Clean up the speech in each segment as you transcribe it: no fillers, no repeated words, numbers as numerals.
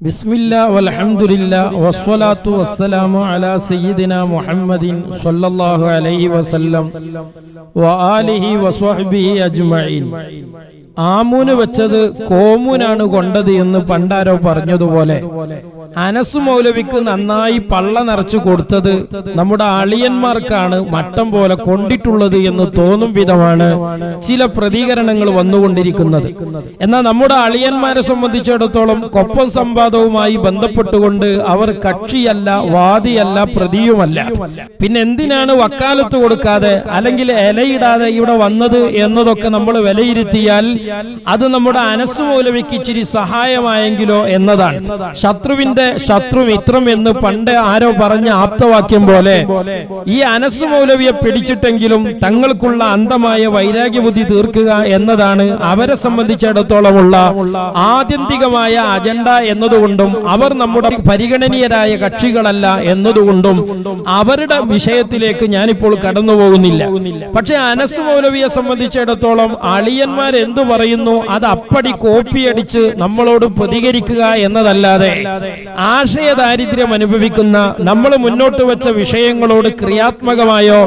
ബിസ്മില്ലാ വൽഹംദുലില്ലാ വസ്സലാത്തു വസ്സലാമു അലാ സയ്യിദിനാ മുഹമ്മദിൻ സ്വല്ലല്ലാഹു അലൈഹി വസല്ലം വആലിഹി വസ്വഹ്ബിഹി അജ്മഈൻ. ആമൂന് വെച്ചത് കോമൂനാണ് കൊണ്ടത് എന്ന് പണ്ടാരോ പറഞ്ഞതുപോലെ അനസ് മൗലവിക്ക് നന്നായി പള്ള നിറച്ചു കൊടുത്തത് നമ്മുടെ അളിയന്മാർക്കാണ് മട്ടം പോലെ കൊണ്ടിട്ടുള്ളത് എന്ന് തോന്നും വിധമാണ് ചില പ്രതികരണങ്ങൾ വന്നുകൊണ്ടിരിക്കുന്നത്. എന്നാൽ നമ്മുടെ അളിയന്മാരെ സംബന്ധിച്ചിടത്തോളം കൊപ്പം സമ്പാദവുമായി ബന്ധപ്പെട്ടുകൊണ്ട് അവർ കക്ഷിയല്ല, വാദിയല്ല, പ്രതിയുമല്ല. പിന്നെ എന്തിനാണ് വക്കാലത്ത് കൊടുക്കാതെ അല്ലെങ്കിൽ ഇലയിടാതെ ഇവിടെ വന്നത് എന്നതൊക്കെ നമ്മൾ വിലയിരുത്തിയാൽ അത് നമ്മുടെ അനസ് മൗലവിക്ക് ഇച്ചിരി സഹായമായെങ്കിലോ എന്നതാണ്. ശത്രുവിന്റെ ശത്രു മിത്രം എന്ന് പണ്ട് ആരോ പറഞ്ഞ ആപ്തവാക്യം പോലെ ഈ അനസ് മൗലവിയെ പിടിച്ചിട്ടെങ്കിലും തങ്ങൾക്കുള്ള അന്ധമായ വൈരാഗ്യബുദ്ധി തീർക്കുക എന്നതാണ് അവരെ സംബന്ധിച്ചിടത്തോളമുള്ള ആത്യന്തികമായ അജണ്ട എന്നതുകൊണ്ടും അവർ നമ്മുടെ പരിഗണനീയരായ കക്ഷികളല്ല എന്നതുകൊണ്ടും അവരുടെ വിഷയത്തിലേക്ക് ഞാനിപ്പോൾ കടന്നു പോകുന്നില്ല. പക്ഷെ അനസ് മൗലവിയെ സംബന്ധിച്ചിടത്തോളം അളിയന്മാർ എന്തു പറയുന്നു അത് അപ്പടി കോപ്പിയടിച്ച് നമ്മളോട് പ്രതികരിക്കുക എന്നതല്ലാതെ ആശയ ദാരിദ്ര്യം അനുഭവിക്കുന്ന നമ്മൾ മുന്നോട്ട് വെച്ച വിഷയങ്ങളോട് ക്രിയാത്മകമായോ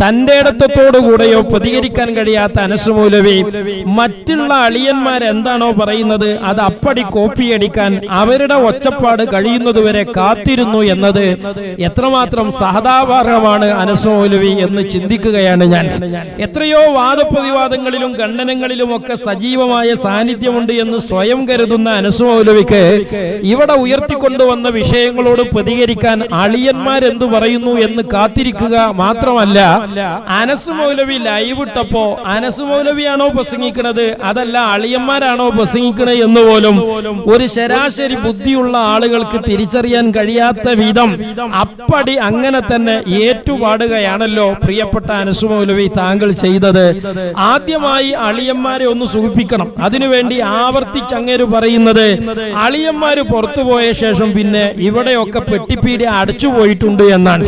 തന്റെ ഇടത്തോടുകൂടെയോ പ്രതികരിക്കാൻ കഴിയാത്ത അനസ് മൗലവി മറ്റുള്ള അളിയന്മാർ എന്താണോ പറയുന്നത് അത് അപ്പടി കോപ്പിയടിക്കാൻ അവരുടെ ഒച്ചപ്പാട് കഴിയുന്നതുവരെ കാത്തിരുന്നു എന്നത് എത്രമാത്രം സഹതാപാർഹമാണ് അനസ് മൗലവി എന്ന് ചിന്തിക്കുകയാണ് ഞാൻ. എത്രയോ വാദപ്രതിവാദങ്ങളിലും ഖണ്ഡനങ്ങളിലും ഒക്കെ സജീവമായ സാന്നിധ്യമുണ്ട് എന്ന് സ്വയം കരുതുന്ന അനസ് മൗലവിക്ക് ഇവിടെ ഉയർത്തിക്കൊണ്ടുവന്ന വിഷയങ്ങളോട് പ്രതികരിക്കാൻ അളിയന്മാരെന്തു പറയുന്നു എന്ന് കാത്തിരിക്കുക മാത്രമല്ല, അനസ് മൗലവി ലൈവ് ഇട്ടപ്പോ അനസ് മൗലവിയാണോ പ്രസംഗിക്കുന്നത് അതല്ല അളിയന്മാരാണോ പ്രസംഗിക്കുന്നത് എന്ന് പോലും ഒരു ശരാശരി ബുദ്ധിയുള്ള ആളുകൾക്ക് തിരിച്ചറിയാൻ കഴിയാത്ത വിധം അപ്പടി അങ്ങനെ തന്നെ ഏറ്റുപാടുകയാണല്ലോ പ്രിയപ്പെട്ട അനസ് മൗലവി താങ്കൾ ചെയ്തത്. ആദ്യമായി അളിയന്മാരെ ഒന്ന് സൂചിപ്പിക്കണം. അതിനുവേണ്ടി ആവർത്തിച്ചങ്ങേര് പറയുന്നത് അളിയന്മാര് പുറത്തുപോയ ശേഷം പിന്നെ ഇവിടെയൊക്കെ പെട്ടിപ്പീടി അടച്ചുപോയിട്ടുണ്ട് എന്നാണ്.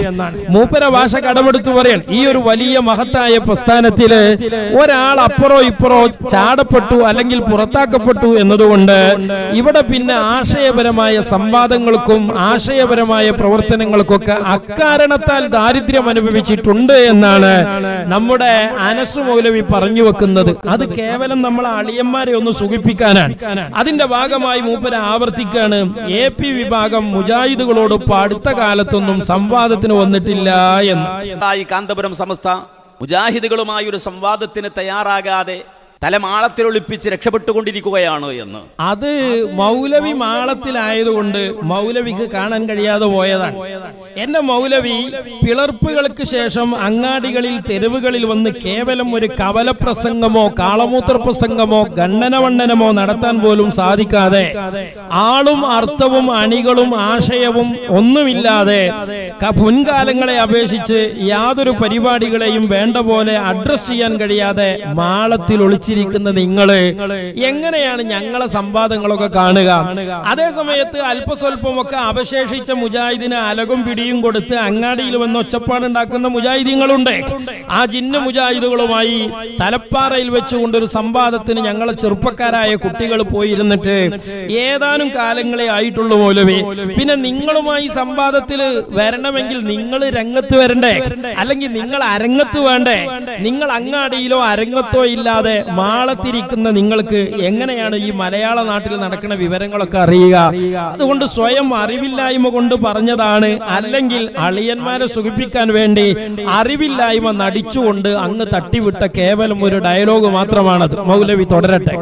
മൂപ്പര ഭാഷ കടമെടുത്തു പറയാൻ ഈ ഒരു വലിയ മഹത്തായ പ്രസ്ഥാനത്തില് ഒരാൾ അപ്പുറോ ഇപ്പുറോ ചാടപ്പെട്ടു അല്ലെങ്കിൽ പുറത്താക്കപ്പെട്ടു എന്നതുകൊണ്ട് ഇവിടെ പിന്നെ ആശയപരമായ സംവാദങ്ങൾക്കും ആശയപരമായ പ്രവർത്തനങ്ങൾക്കൊക്കെ അക്കാരണത്താൽ ദാരിദ്ര്യം അനുഭവിച്ചിട്ടുണ്ട് എന്നാണ് നമ്മുടെ അനസ് മൗലവി പറഞ്ഞു വെക്കുന്നത്. അത് കേവലം നമ്മളെ അളിയന്മാരെ ഒന്ന് സുഖിപ്പിക്കാനാണ്. അതിന്റെ ഭാഗമായി മൂപ്പര ആവർത്തിക്കാണ് AP വിഭാഗം മുജാഹിദുകളോടൊപ്പം അടുത്ത കാലത്തൊന്നും സംവാദത്തിന് വന്നിട്ടില്ല എന്ന്. കാന്തപുരം സമസ്ത മുജാഹിദുകളുമായി ഒരു സംവാദത്തിന് തയ്യാറാകാതെ തലമാളത്തിൽ ഒളിപ്പിച്ച് രക്ഷപ്പെട്ടുകൊണ്ടിരിക്കുകയാണ് എന്ന്. അത് മൗലവി മാളത്തിലായതുകൊണ്ട് മൗലവിക്ക് കാണാൻ കഴിയാതെ പോയതാണ്. എന്റെ മൗലവി പിളർപ്പുകൾക്ക് ശേഷം അങ്ങാടികളിൽ തെരുവുകളിൽ വന്ന് കേവലം ഒരു കവല പ്രസംഗമോ കാളമൂത്ര പ്രസംഗമോ ഖണ്ഡനവണ്ണനമോ നടത്താൻ പോലും സാധിക്കാതെ ആളും അർത്ഥവും അണികളും ആശയവും ഒന്നുമില്ലാതെ മുൻകാലങ്ങളെ അപേക്ഷിച്ച് യാതൊരു പരിപാടികളെയും വേണ്ട പോലെ അഡ്രസ് ചെയ്യാൻ കഴിയാതെ മാളത്തിൽ ഒളിച്ചിരിക്കുന്ന നിങ്ങള് എങ്ങനെയാണ് ഞങ്ങളെ സംവാദങ്ങളൊക്കെ കാണുക? അതേ സമയത്ത് അല്പസ്വല്പമൊക്കെ അവശേഷിച്ച മുജാഹിദിന് അലകും പിടിയും കൊടുത്ത് അങ്ങാടിയിൽ വന്ന് ഒച്ചപ്പാടുണ്ടാക്കുന്ന മുജാഹിദീങ്ങളുണ്ട്. ആ ജിന്ന് മുജാഹിദുകളുമായി തലപ്പാറയിൽ വെച്ചുകൊണ്ടൊരു സംവാദത്തിന് ഞങ്ങളെ ചെറുപ്പക്കാരായ കുട്ടികൾ പോയിരുന്നിട്ട് ഏതാനും കാലങ്ങളെ ആയിട്ടുള്ളൂ മൗലവി. പിന്നെ നിങ്ങളുമായി സംവാദത്തിൽ വരണമെങ്കിൽ നിങ്ങൾ രംഗത്ത് വരണ്ടേ, അല്ലെങ്കിൽ നിങ്ങൾ അരങ്ങത്ത് വേണ്ടേ? നിങ്ങൾ അങ്ങാടിയിലോ അരങ്ങത്തോ ഇല്ലാതെ മാളത്തിരിക്കുന്ന നിങ്ങൾക്ക് എങ്ങനെയാണ് ഈ മലയാള നാട്ടിൽ നടക്കുന്ന വിവരങ്ങളൊക്കെ അറിയുക? അതുകൊണ്ട് സ്വയം അറിവില്ലായ്മ കൊണ്ട് പറഞ്ഞതാണ്, അല്ലെങ്കിൽ അളിയന്മാരെ സുഖിപ്പിക്കാൻ വേണ്ടി അറിവില്ലായ്മ നടിച്ചുകൊണ്ട് അങ്ങ് തട്ടിവിട്ട കേവലം ഒരു ഡയലോഗ് മാത്രമാണത്. മൗലവി തുടരട്ടെ.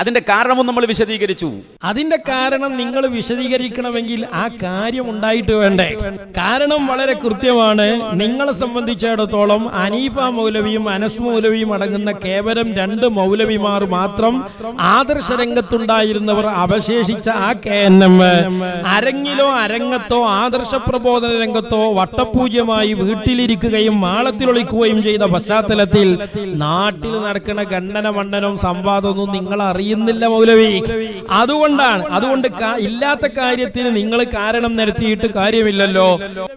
അതിന്റെ കാരണവും നമ്മൾ വിശദീകരിച്ചു. അതിന്റെ കാരണം നിങ്ങൾ വിശദീകരിക്കണമെങ്കിൽ ആ കാര്യം ഉണ്ടായിട്ട് വേണ്ടേ? കാരണം വളരെ കൃത്യമാണ്. നിങ്ങളെ സംബന്ധിച്ചിടത്തോളം അനീഫ മൗലവിയും അനസ് മൗലവിയും അടങ്ങുന്ന കേവലം 2 മൗലവിമാർ മാത്രം ആദർശ രംഗത്തുണ്ടായിരുന്നവർ അവശേഷിച്ച ആ KNM അരങ്ങിലോ അരങ്ങത്തോ ആദർശ പ്രബോധന രംഗത്തോ വട്ടപൂജ്യമായി വീട്ടിലിരിക്കുകയും മാളത്തിലൊളിക്കുകയും ചെയ്ത പശ്ചാത്തലത്തിൽ നാട്ടിൽ നടക്കുന്ന ഖണ്ഡന മണ്ഡനം സംവാദമൊന്നും നിങ്ങൾ അറിയുന്നില്ല മൗലവി. അതുകൊണ്ട് ഇല്ലാത്ത കാര്യത്തിന് നിങ്ങൾ കാരണം നിരത്തിയിട്ട് കാര്യമില്ലല്ലോ.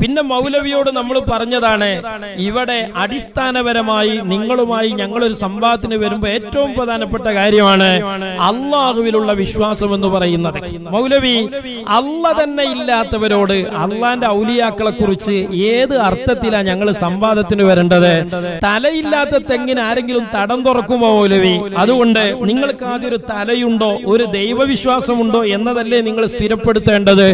പിന്നെ മൗലവിയോട് നമ്മൾ പറഞ്ഞതാണ്, ഇവിടെ അടിസ്ഥാനപരമായി നിങ്ങളുമായി ഞങ്ങളൊരു സംവാദത്തിന് വരുമ്പോൾ ഏറ്റവും പ്രധാനപ്പെട്ട കാര്യമാണ് അള്ളാഹുവിലുള്ള വിശ്വാസം എന്ന് പറയുന്നത്. മൗലവി, അള്ള തന്നെ ഇല്ലാത്തവരോട് അള്ളാന്റെ ഔലിയാക്കളെ കുറിച്ച് ഏത് അർത്ഥത്തിലാണ് ഞങ്ങൾ സംവാദത്തിന് വരേണ്ടത്? തലയില്ലാത്ത തെങ്ങിന് ആരെങ്കിലും തടം തുറക്കുമോ മൗലവി? അതുകൊണ്ട് നിങ്ങൾക്ക് ആദ്യം ഒരു തലയുണ്ടോ, ഒരു ദൈവവിശ്വാസമുണ്ടോ എന്നതല്ലേ നിങ്ങൾ സ്ഥിരപ്പെടുത്തേണ്ടത്.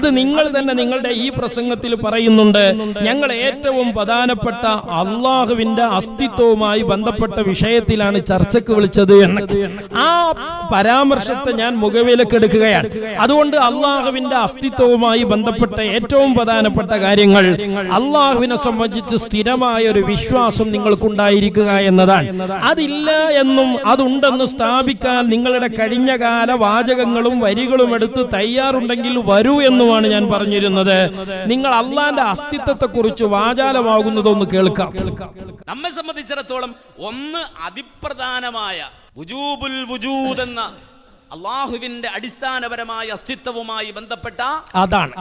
അത് നിങ്ങൾ തന്നെ നിങ്ങളുടെ ഈ പ്രസംഗത്തിൽ പറയുന്നുണ്ട്. ഞങ്ങൾ ഏറ്റവും പ്രധാനപ്പെട്ട അള്ളാഹുവിന്റെ അസ്തിത്വവുമായി ബന്ധപ്പെട്ട വിഷയത്തിലാണ് ചർച്ചയ്ക്ക് വിളിച്ചത് എന്ന്. ആ പരാമർശത്തെ ഞാൻ മുഖവിലേക്ക് എടുക്കുകയാണ്. അതുകൊണ്ട് അള്ളാഹുവിന്റെ അസ്തിത്വവുമായി ബന്ധപ്പെട്ട ഏറ്റവും പ്രധാനപ്പെട്ട കാര്യങ്ങൾ, അള്ളാഹുവിനെ സംബന്ധിച്ച് സ്ഥിരമായ ഒരു വിശ്വാസം നിങ്ങൾക്കുണ്ടായിരിക്കുക എന്നതാണ്. അതില്ല എന്നും അതുണ്ടെന്ന് സ്ഥാപിക്കാൻ നിങ്ങളുടെ കഴിഞ്ഞകാല വാചകങ്ങളും വരികളും എടുത്ത് തയ്യാറുണ്ടെങ്കിൽ വരൂ എന്നുമാണ് ഞാൻ പറഞ്ഞിരുന്നത്. നിങ്ങൾ അള്ളാന്റെ അസ്തിത്വത്തെ കുറിച്ച് വാചാലമാകുന്നതൊന്ന് കേൾക്കാം. നമ്മെ സംബന്ധിച്ചിടത്തോളം ഒന്ന് അതിപ്രധാനമായ വുജൂബുൽ വുജൂദ് എന്ന അള്ളാഹുവിന്റെ അടിസ്ഥാനപരമായ അസ്തിത്വവുമായി ബന്ധപ്പെട്ട അതാണ്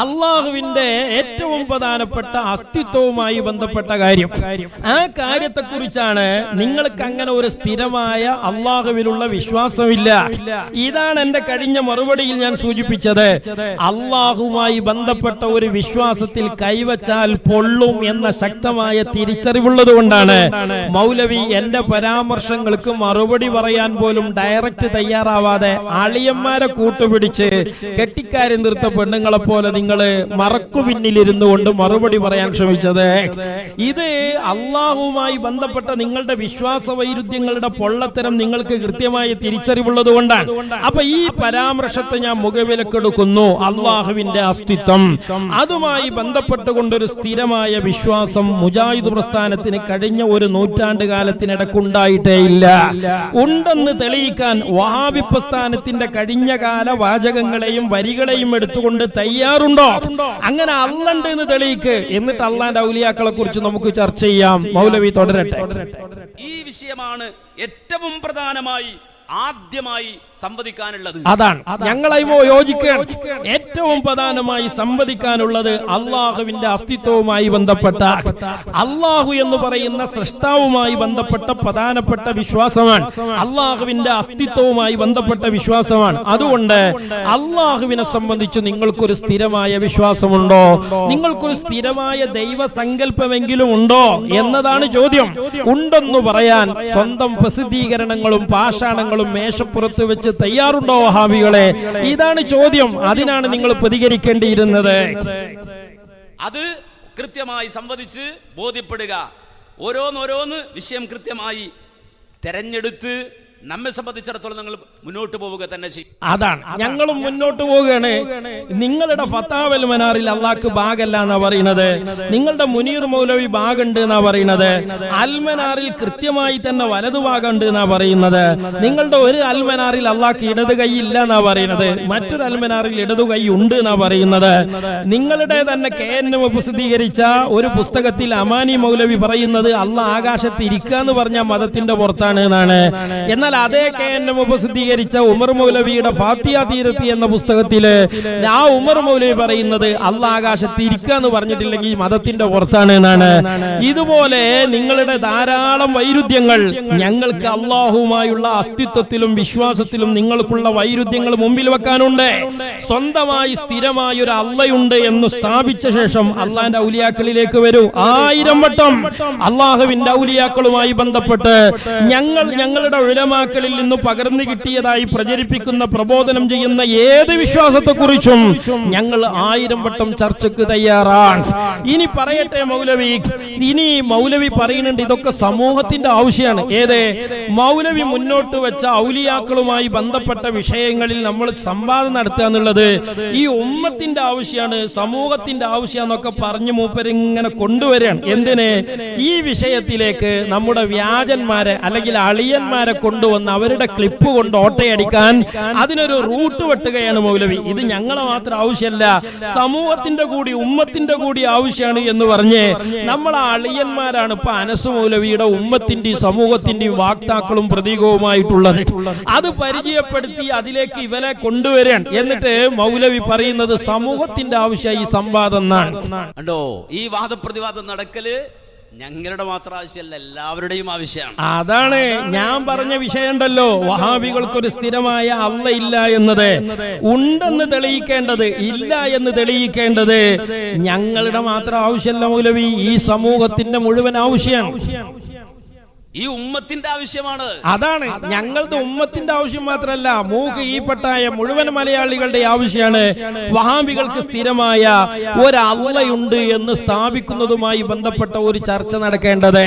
അള്ളാഹുവിന്റെ ഏറ്റവും പ്രധാനപ്പെട്ട അസ്തിത്വവുമായി ബന്ധപ്പെട്ട കാര്യം. ആ കാര്യത്തെ കുറിച്ചാണ് നിങ്ങൾക്ക് അങ്ങനെ ഒരു സ്ഥിരമായ അള്ളാഹുവിലുള്ള വിശ്വാസമില്ല. ഇതാണ് എന്റെ കഴിഞ്ഞ മറുപടിയിൽ ഞാൻ സൂചിപ്പിച്ചത്. അള്ളാഹുമായി ബന്ധപ്പെട്ട ഒരു വിശ്വാസത്തിൽ കൈവച്ചാൽ പൊള്ളും എന്ന ശക്തമായ തിരിച്ചറിവുള്ളത് കൊണ്ടാണ് മൗലവി എന്റെ പരാമർശങ്ങൾക്ക് മറുപടി പറയാൻ പോലും ഡയറക്റ്റ് തയ്യാറാവാൻ അളിയന്മാരെ കൂട്ടുപിടിച്ച് കെട്ടിക്കാരി നിർത്ത പെണ്ണുങ്ങളെ പോലെ നിങ്ങള് മറക്കു പിന്നിലിരുന്നു കൊണ്ട് മറുപടി പറയാൻ ശ്രമിച്ചത്. ഇത് അള്ളാഹുവുമായി ബന്ധപ്പെട്ട നിങ്ങളുടെ വിശ്വാസ വൈരുദ്ധ്യങ്ങളുടെ പൊള്ളത്തരം നിങ്ങൾക്ക് കൃത്യമായ തിരിച്ചറിവുള്ളത് കൊണ്ടാണ്. അപ്പൊ ഈ പരാമർശത്തെ ഞാൻ മുഖവിലക്കെടുക്കുന്നു. അള്ളാഹുവിന്റെ അസ്തിത്വം, അതുമായി ബന്ധപ്പെട്ടുകൊണ്ടൊരു സ്ഥിരമായ വിശ്വാസം മുജാഹിദ് പ്രസ്ഥാനത്തിന് കഴിഞ്ഞ ഒരു നൂറ്റാണ്ട് കാലത്തിനിടക്കുണ്ടായിട്ടേ ഇല്ല. ഉണ്ടെന്ന് തെളിയിക്കാൻ വഹാബി പ്രസ്ഥാനത്തിന്റെ കഴിഞ്ഞകാല വാചകങ്ങളെയും വരികളെയും എടുത്തുകൊണ്ട് തയ്യാറുണ്ടോ? അങ്ങനെ അള്ളണ്ട് എന്ന് തെളിയിക്ക്, എന്നിട്ട് അള്ളാന്റെ ഔലിയാക്കളെ കുറിച്ച് നമുക്ക് ചർച്ച ചെയ്യാം. മൗലവി തുടരട്ടെ. ഈ വിഷയമാണ് ഏറ്റവും പ്രധാനമായി ആദ്യമായി സംവദിക്കാനുള്ളത്. അതാണ് ഞങ്ങളായിമോ യോജിക്കുകയാണ്. ഏറ്റവും പ്രധാനമായി സംവദിക്കാനുള്ളത് അള്ളാഹുവിന്റെ അസ്തിത്വവുമായി ബന്ധപ്പെട്ട, അള്ളാഹു എന്ന് പറയുന്ന സൃഷ്ടാവുമായി ബന്ധപ്പെട്ട പ്രധാനപ്പെട്ട വിശ്വാസമാണ്. അള്ളാഹുവിന്റെ അസ്തിത്വവുമായി ബന്ധപ്പെട്ട വിശ്വാസമാണ്. അതുകൊണ്ട് അള്ളാഹുവിനെ സംബന്ധിച്ച് നിങ്ങൾക്കൊരു സ്ഥിരമായ വിശ്വാസമുണ്ടോ? നിങ്ങൾക്കൊരു സ്ഥിരമായ ദൈവസങ്കല്പമെങ്കിലും ഉണ്ടോ എന്നതാണ് ചോദ്യം. ഉണ്ടെന്ന് പറയാൻ സ്വന്തം പ്രസിദ്ധീകരണങ്ങളും പാഷാണങ്ങളും മേശപ്പുറത്ത് വെച്ച് തയ്യാറുണ്ടോ വഹാബികളെ? ഇതാണ് ചോദ്യം. അതിനാണ് നിങ്ങൾ പ്രതികരിക്കേണ്ടിയിരുന്നത്. അത് കൃത്യമായി സംവദിച്ച് ബോധ്യപ്പെടുക. ഓരോന്നോരോന്ന് വിഷയം കൃത്യമായി തെരഞ്ഞെടുത്ത് നമ്മെ സംബന്ധിച്ചിടത്തോളം നിങ്ങൾ മുന്നോട്ട് പോവുക തന്നെ ചെയ്യും. അതാണ് ഞങ്ങളും മുന്നോട്ട് പോവുകയാണ്. നിങ്ങളുടെ ഫത്താവൽ മനാറിൽ അള്ളാഹ്ക്ക് ഭാഗല്ല എന്നാ പറയുന്നത്. നിങ്ങളുടെ മുനീർ മൗലവി ഭാഗമുണ്ട് എന്നാ പറയുന്നത്. അൽമനാറിൽ കൃത്യമായി തന്നെ വലതു ഭാഗമുണ്ട് എന്നാ പറയുന്നത്. നിങ്ങളുടെ ഒരു അൽമനാറിൽ അള്ളാഹ്ക്ക് ഇടത് കൈ ഇല്ല എന്നാ പറയുന്നത്. മറ്റൊരു അൽമനാറിൽ ഇടതു കൈ ഉണ്ട് എന്നാ പറയുന്നത്. നിങ്ങളുടെ തന്നെ KNM പ്രസിദ്ധീകരിച്ച ഒരു പുസ്തകത്തിൽ അമാനി മൗലവി പറയുന്നത് അള്ളാഹ് ആകാശത്ത് ഇരിക്കുക എന്ന് പറഞ്ഞ മതത്തിന്റെ പുറത്താണ് എന്നാണ്. എന്നാൽ അതേ KNM പ്രസിദ്ധീകരിച്ച ഉമർ മൗലവിയുടെ ഫാത്തിഹ തീരത്തി എന്ന പുസ്തകത്തില് ആ ഉമർ മൗലവി പറയുന്നത് അള്ളാഹ് ആകാശത്ത് ഇരിക്കുക എന്ന് പറഞ്ഞിട്ടില്ലെങ്കിൽ മതത്തിന്റെ പുറത്താണ് എന്നാണ്. ഇതുപോലെ നിങ്ങളുടെ ധാരാളം വൈരുദ്ധ്യങ്ങൾ, ഞങ്ങൾക്ക് അള്ളാഹുവുമായുള്ള അസ്തിത്വത്തിലും വിശ്വാസത്തിലും നിങ്ങൾക്കുള്ള വൈരുദ്ധ്യങ്ങൾ മുമ്പിൽ വെക്കാനുണ്ട്. സ്വന്തമായി സ്ഥിരമായ ഒരു അള്ളയുണ്ട് എന്ന് സ്ഥാപിച്ച ശേഷം അള്ളാന്റെ ഔലിയാക്കളിലേക്ക് വരൂ. 1000 വട്ടം അള്ളാഹുവിന്റെ ഔലിയാക്കളുമായി ബന്ധപ്പെട്ട് ഞങ്ങളുടെ ഉലമാക്കളിൽ നിന്ന് പകർന്നു കിട്ടിയതായി പ്രചരിപ്പിക്കുന്ന, പ്രബോധനം ചെയ്യുന്ന ഏത് വിശ്വാസത്തെക്കുറിച്ചും ഞങ്ങൾ 1000 വട്ടം ചർച്ചയ്ക്ക് തയ്യാറാണ്. ഇനി പറയട്ടെ മൗലവി, ഇനി മൗലവി പറയുന്നുണ്ട് ഇതൊക്കെ സമൂഹത്തിന്റെ ആവശ്യമാണ്. ഏത്? മൗലവി മുന്നോട്ട് വെച്ച ഔലിയാക്കളുമായി ബന്ധപ്പെട്ട വിഷയങ്ങളിൽ നമ്മൾ സംവാദം നടത്തുക എന്നുള്ളത് ഈ ഉമ്മത്തിന്റെ ആവശ്യമാണ്, സമൂഹത്തിന്റെ ആവശ്യമാണെന്നൊക്കെ പറഞ്ഞു മൂപ്പരിങ്ങനെ കൊണ്ടുവരികയാണ്. എന്തിന്? ഈ വിഷയത്തിലേക്ക് നമ്മുടെ വ്യാജന്മാരെ അല്ലെങ്കിൽ അളിയന്മാരെ കൊണ്ട് കൊണ്ടുവന്ന് അവരുടെ ക്ലിപ്പ് കൊണ്ട് ഓട്ടയടിക്കാൻ അതിനൊരു റൂട്ട് വെട്ടുകയാണ് മൗലവി. ഇത് ഞങ്ങളെ മാത്രം ആവശ്യമല്ല, സമൂഹത്തിന്റെ കൂടി ഉമ്മത്തിന്റെ കൂടി ആവശ്യമാണ് എന്ന് പറഞ്ഞ് നമ്മളെ അളിയന്മാരാണ് ഇപ്പൊ അനസ് മൗലവിയുടെ ഉമ്മത്തിന്റെയും സമൂഹത്തിന്റെയും വാക്താക്കളും പ്രതീകവുമായിട്ടുള്ളത്. അത് പരിചയപ്പെടുത്തി അതിലേക്ക് ഇവരെ കൊണ്ടുവരാൻ. എന്നിട്ട് മൗലവി പറയുന്നത് സമൂഹത്തിന്റെ ആവശ്യം ഈ സംവാദം എന്നാണ്. കണ്ടോ, ഈ വാദപ്രതിവാദം നടക്കല് ഞങ്ങളുടെ മാത്രം ആവശ്യമല്ല, എല്ലാവരുടെയും ആവശ്യമാണ്. അതാണ് ഞാൻ പറഞ്ഞ വിഷയമുണ്ടല്ലോ, വഹാബികൾക്കൊരു സ്ഥിരമായ അള്ള ഇല്ല എന്നത്. ഉണ്ടെന്ന് തെളിയിക്കേണ്ടത്, ഇല്ല എന്ന് തെളിയിക്കേണ്ടത് ഞങ്ങളുടെ മാത്രം ആവശ്യമല്ല മൗലവി, ഈ സമൂഹത്തിന്റെ മുഴുവൻ ആവശ്യമാണ്, ഈ ഉമ്മത്തിന്റെ ആവശ്യമാണ്. അതാണ് ഞങ്ങളുടെ ഉമ്മത്തിന്റെ ആവശ്യം മാത്രമല്ല, മൂക്ക് ഈപ്പട്ടായ മുഴുവൻ മലയാളികളുടെ ആവശ്യമാണ്. വഹാബികൾക്ക് സ്ഥിരമായ ഒരു അള്ളയുണ്ട് എന്ന് സ്ഥാപിക്കുന്നതുമായി ബന്ധപ്പെട്ട ഒരു ചർച്ച നടക്കേണ്ടത്.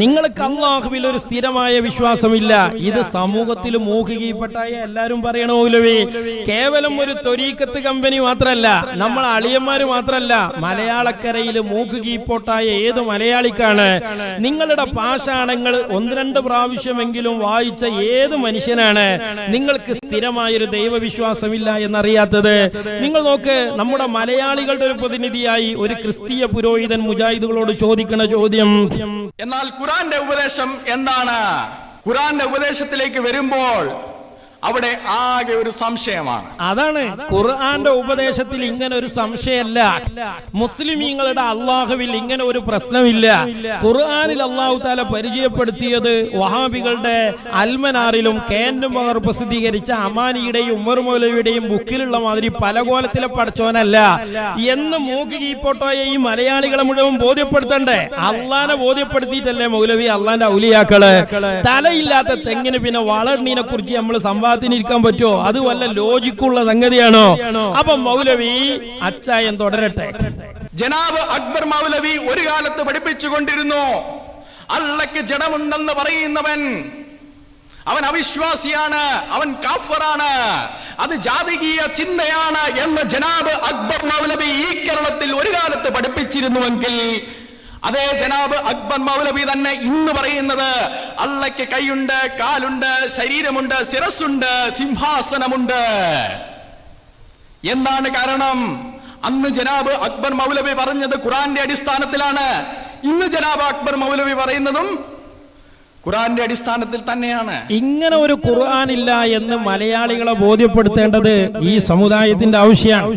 നിങ്ങൾക്ക് അല്ലാഹുവിൽ ഒരു സ്ഥിരമായ വിശ്വാസമില്ല, ഇത് സമൂഹത്തിൽ മൂക്ക് ഈപ്പട്ടായ എല്ലാരും പറയണോ മൗലവി? കേവലം ഒരു ത്വരീക്കത്ത് കമ്പനി മാത്രമല്ല, നമ്മൾ അളിയന്മാര് മാത്രമല്ല, മലയാളക്കരയിൽ മൂക്ക് കീപ്പോട്ടായ ഏത് മലയാളിക്കാണ് നിങ്ങളുടെ പാഷാണങ്ങൾ ഒന്ന് രണ്ട് പ്രാവശ്യമെങ്കിലും വായിച്ച ഏത് മനുഷ്യനാണ് നിങ്ങൾക്ക് സ്ഥിരമായൊരു ദൈവവിശ്വാസമില്ല എന്നറിയാത്തത്? നിങ്ങൾ നോക്ക്, നമ്മുടെ മലയാളികളുടെ ഒരു പ്രതിനിധിയായി ഒരു ക്രിസ്തീയ പുരോഹിതൻ മുജാഹിദുകളോട് ചോദിക്കുന്ന ചോദ്യം, എന്നാൽ ഖുർആന്റെ ഉപദേശം എന്താണ്? ഖുർആന്റെ ഉപദേശത്തിലേക്ക് വരുമ്പോൾ അവിടെ ആകെ ഒരു സംശയമാണ്. അതാണ് ഖുർആന്റെ ഉപദേശത്തിൽ ഇങ്ങനെ ഒരു സംശയമല്ല, മുസ്ലിമീങ്ങളുടെ അള്ളാഹുവിൽ ഇങ്ങനെ ഒരു പ്രശ്നമില്ല. ഖുർആനിൽ അള്ളാഹു താല പരിചയപ്പെടുത്തിയത് വഹാബികളുടെ അൽമനാറിലും കേന്ദ്രമർ പ്രസിദ്ധീകരിച്ച അമാനിയുടെയും ഉമർ മൗലവിയുടെയും ബുക്കിലുള്ള മാതിരി പല കോലത്തിലെ പഠിച്ചോനല്ല എന്ന് മൂക്ക് കീപ്പോട്ടോയെ ഈ മലയാളികളെ മുഴുവൻ ബോധ്യപ്പെടുത്തണ്ടേ? അള്ളാനെ ബോധ്യപ്പെടുത്തിയിട്ടല്ലേ മൗലവി അള്ളാന്റെ ഔലിയാക്കള്? തലയില്ലാത്ത തെങ്ങിന് പിന്നെ വളർന്നീനെ കുറിച്ച് നമ്മൾ ഇരിക്കാൻ പറ്റുമോ? അത് വല്ല ലോജിക്കുള്ള സംഗതിയാണോ? അപ്പൊ മൗലവി അച്ചായൻ തുടരട്ടെ. ജനാബ് അക്ബർ മൗലവി ഒരു കാലത്ത് പഠിപ്പിച്ചുകൊണ്ടിരുന്നു, അള്ളയ്ക്ക് ജഡമുണ്ടെന്ന് പറയുന്നവൻ അവൻ അവിശ്വാസിയാണ്, അവൻ കാഫറാണ്, അത് ജാതികീയ ചിന്തയാണ് എന്ന് ജനാബ് അക്ബർ മൗലവി ഈ കേരളത്തിൽ ഒരു കാലത്ത് പഠിപ്പിച്ചിരുന്നുവെങ്കിൽ അതേ ജനാബ് അക്ബർ മൗലവി തന്നെ ഇന്ന് പറയുന്നത് അള്ളയ്ക്ക് കൈയുണ്ട്, കാലുണ്ട്, ശരീരമുണ്ട്, ശിരസ്സുണ്ട്, സിംഹാസനമുണ്ട്. എന്താണ് കാരണം? അന്ന് ജനാബ് അക്ബർ മൗലവി പറഞ്ഞത് ഖുർആന്റെ അടിസ്ഥാനത്തിലാണ്, ഇന്ന് ജനാബ് അക്ബർ മൗലവി പറയുന്നതും ഖുർആന്റെ അടിസ്ഥാനത്തിൽ തന്നെയാണ്. ഇങ്ങനെ ഒരു ഖുർആൻ ഇല്ല എന്ന് മലയാളികളെ ബോധ്യപ്പെടുത്തേണ്ടത് ഈ സമുദായത്തിന്റെ ആവശ്യമാണ്,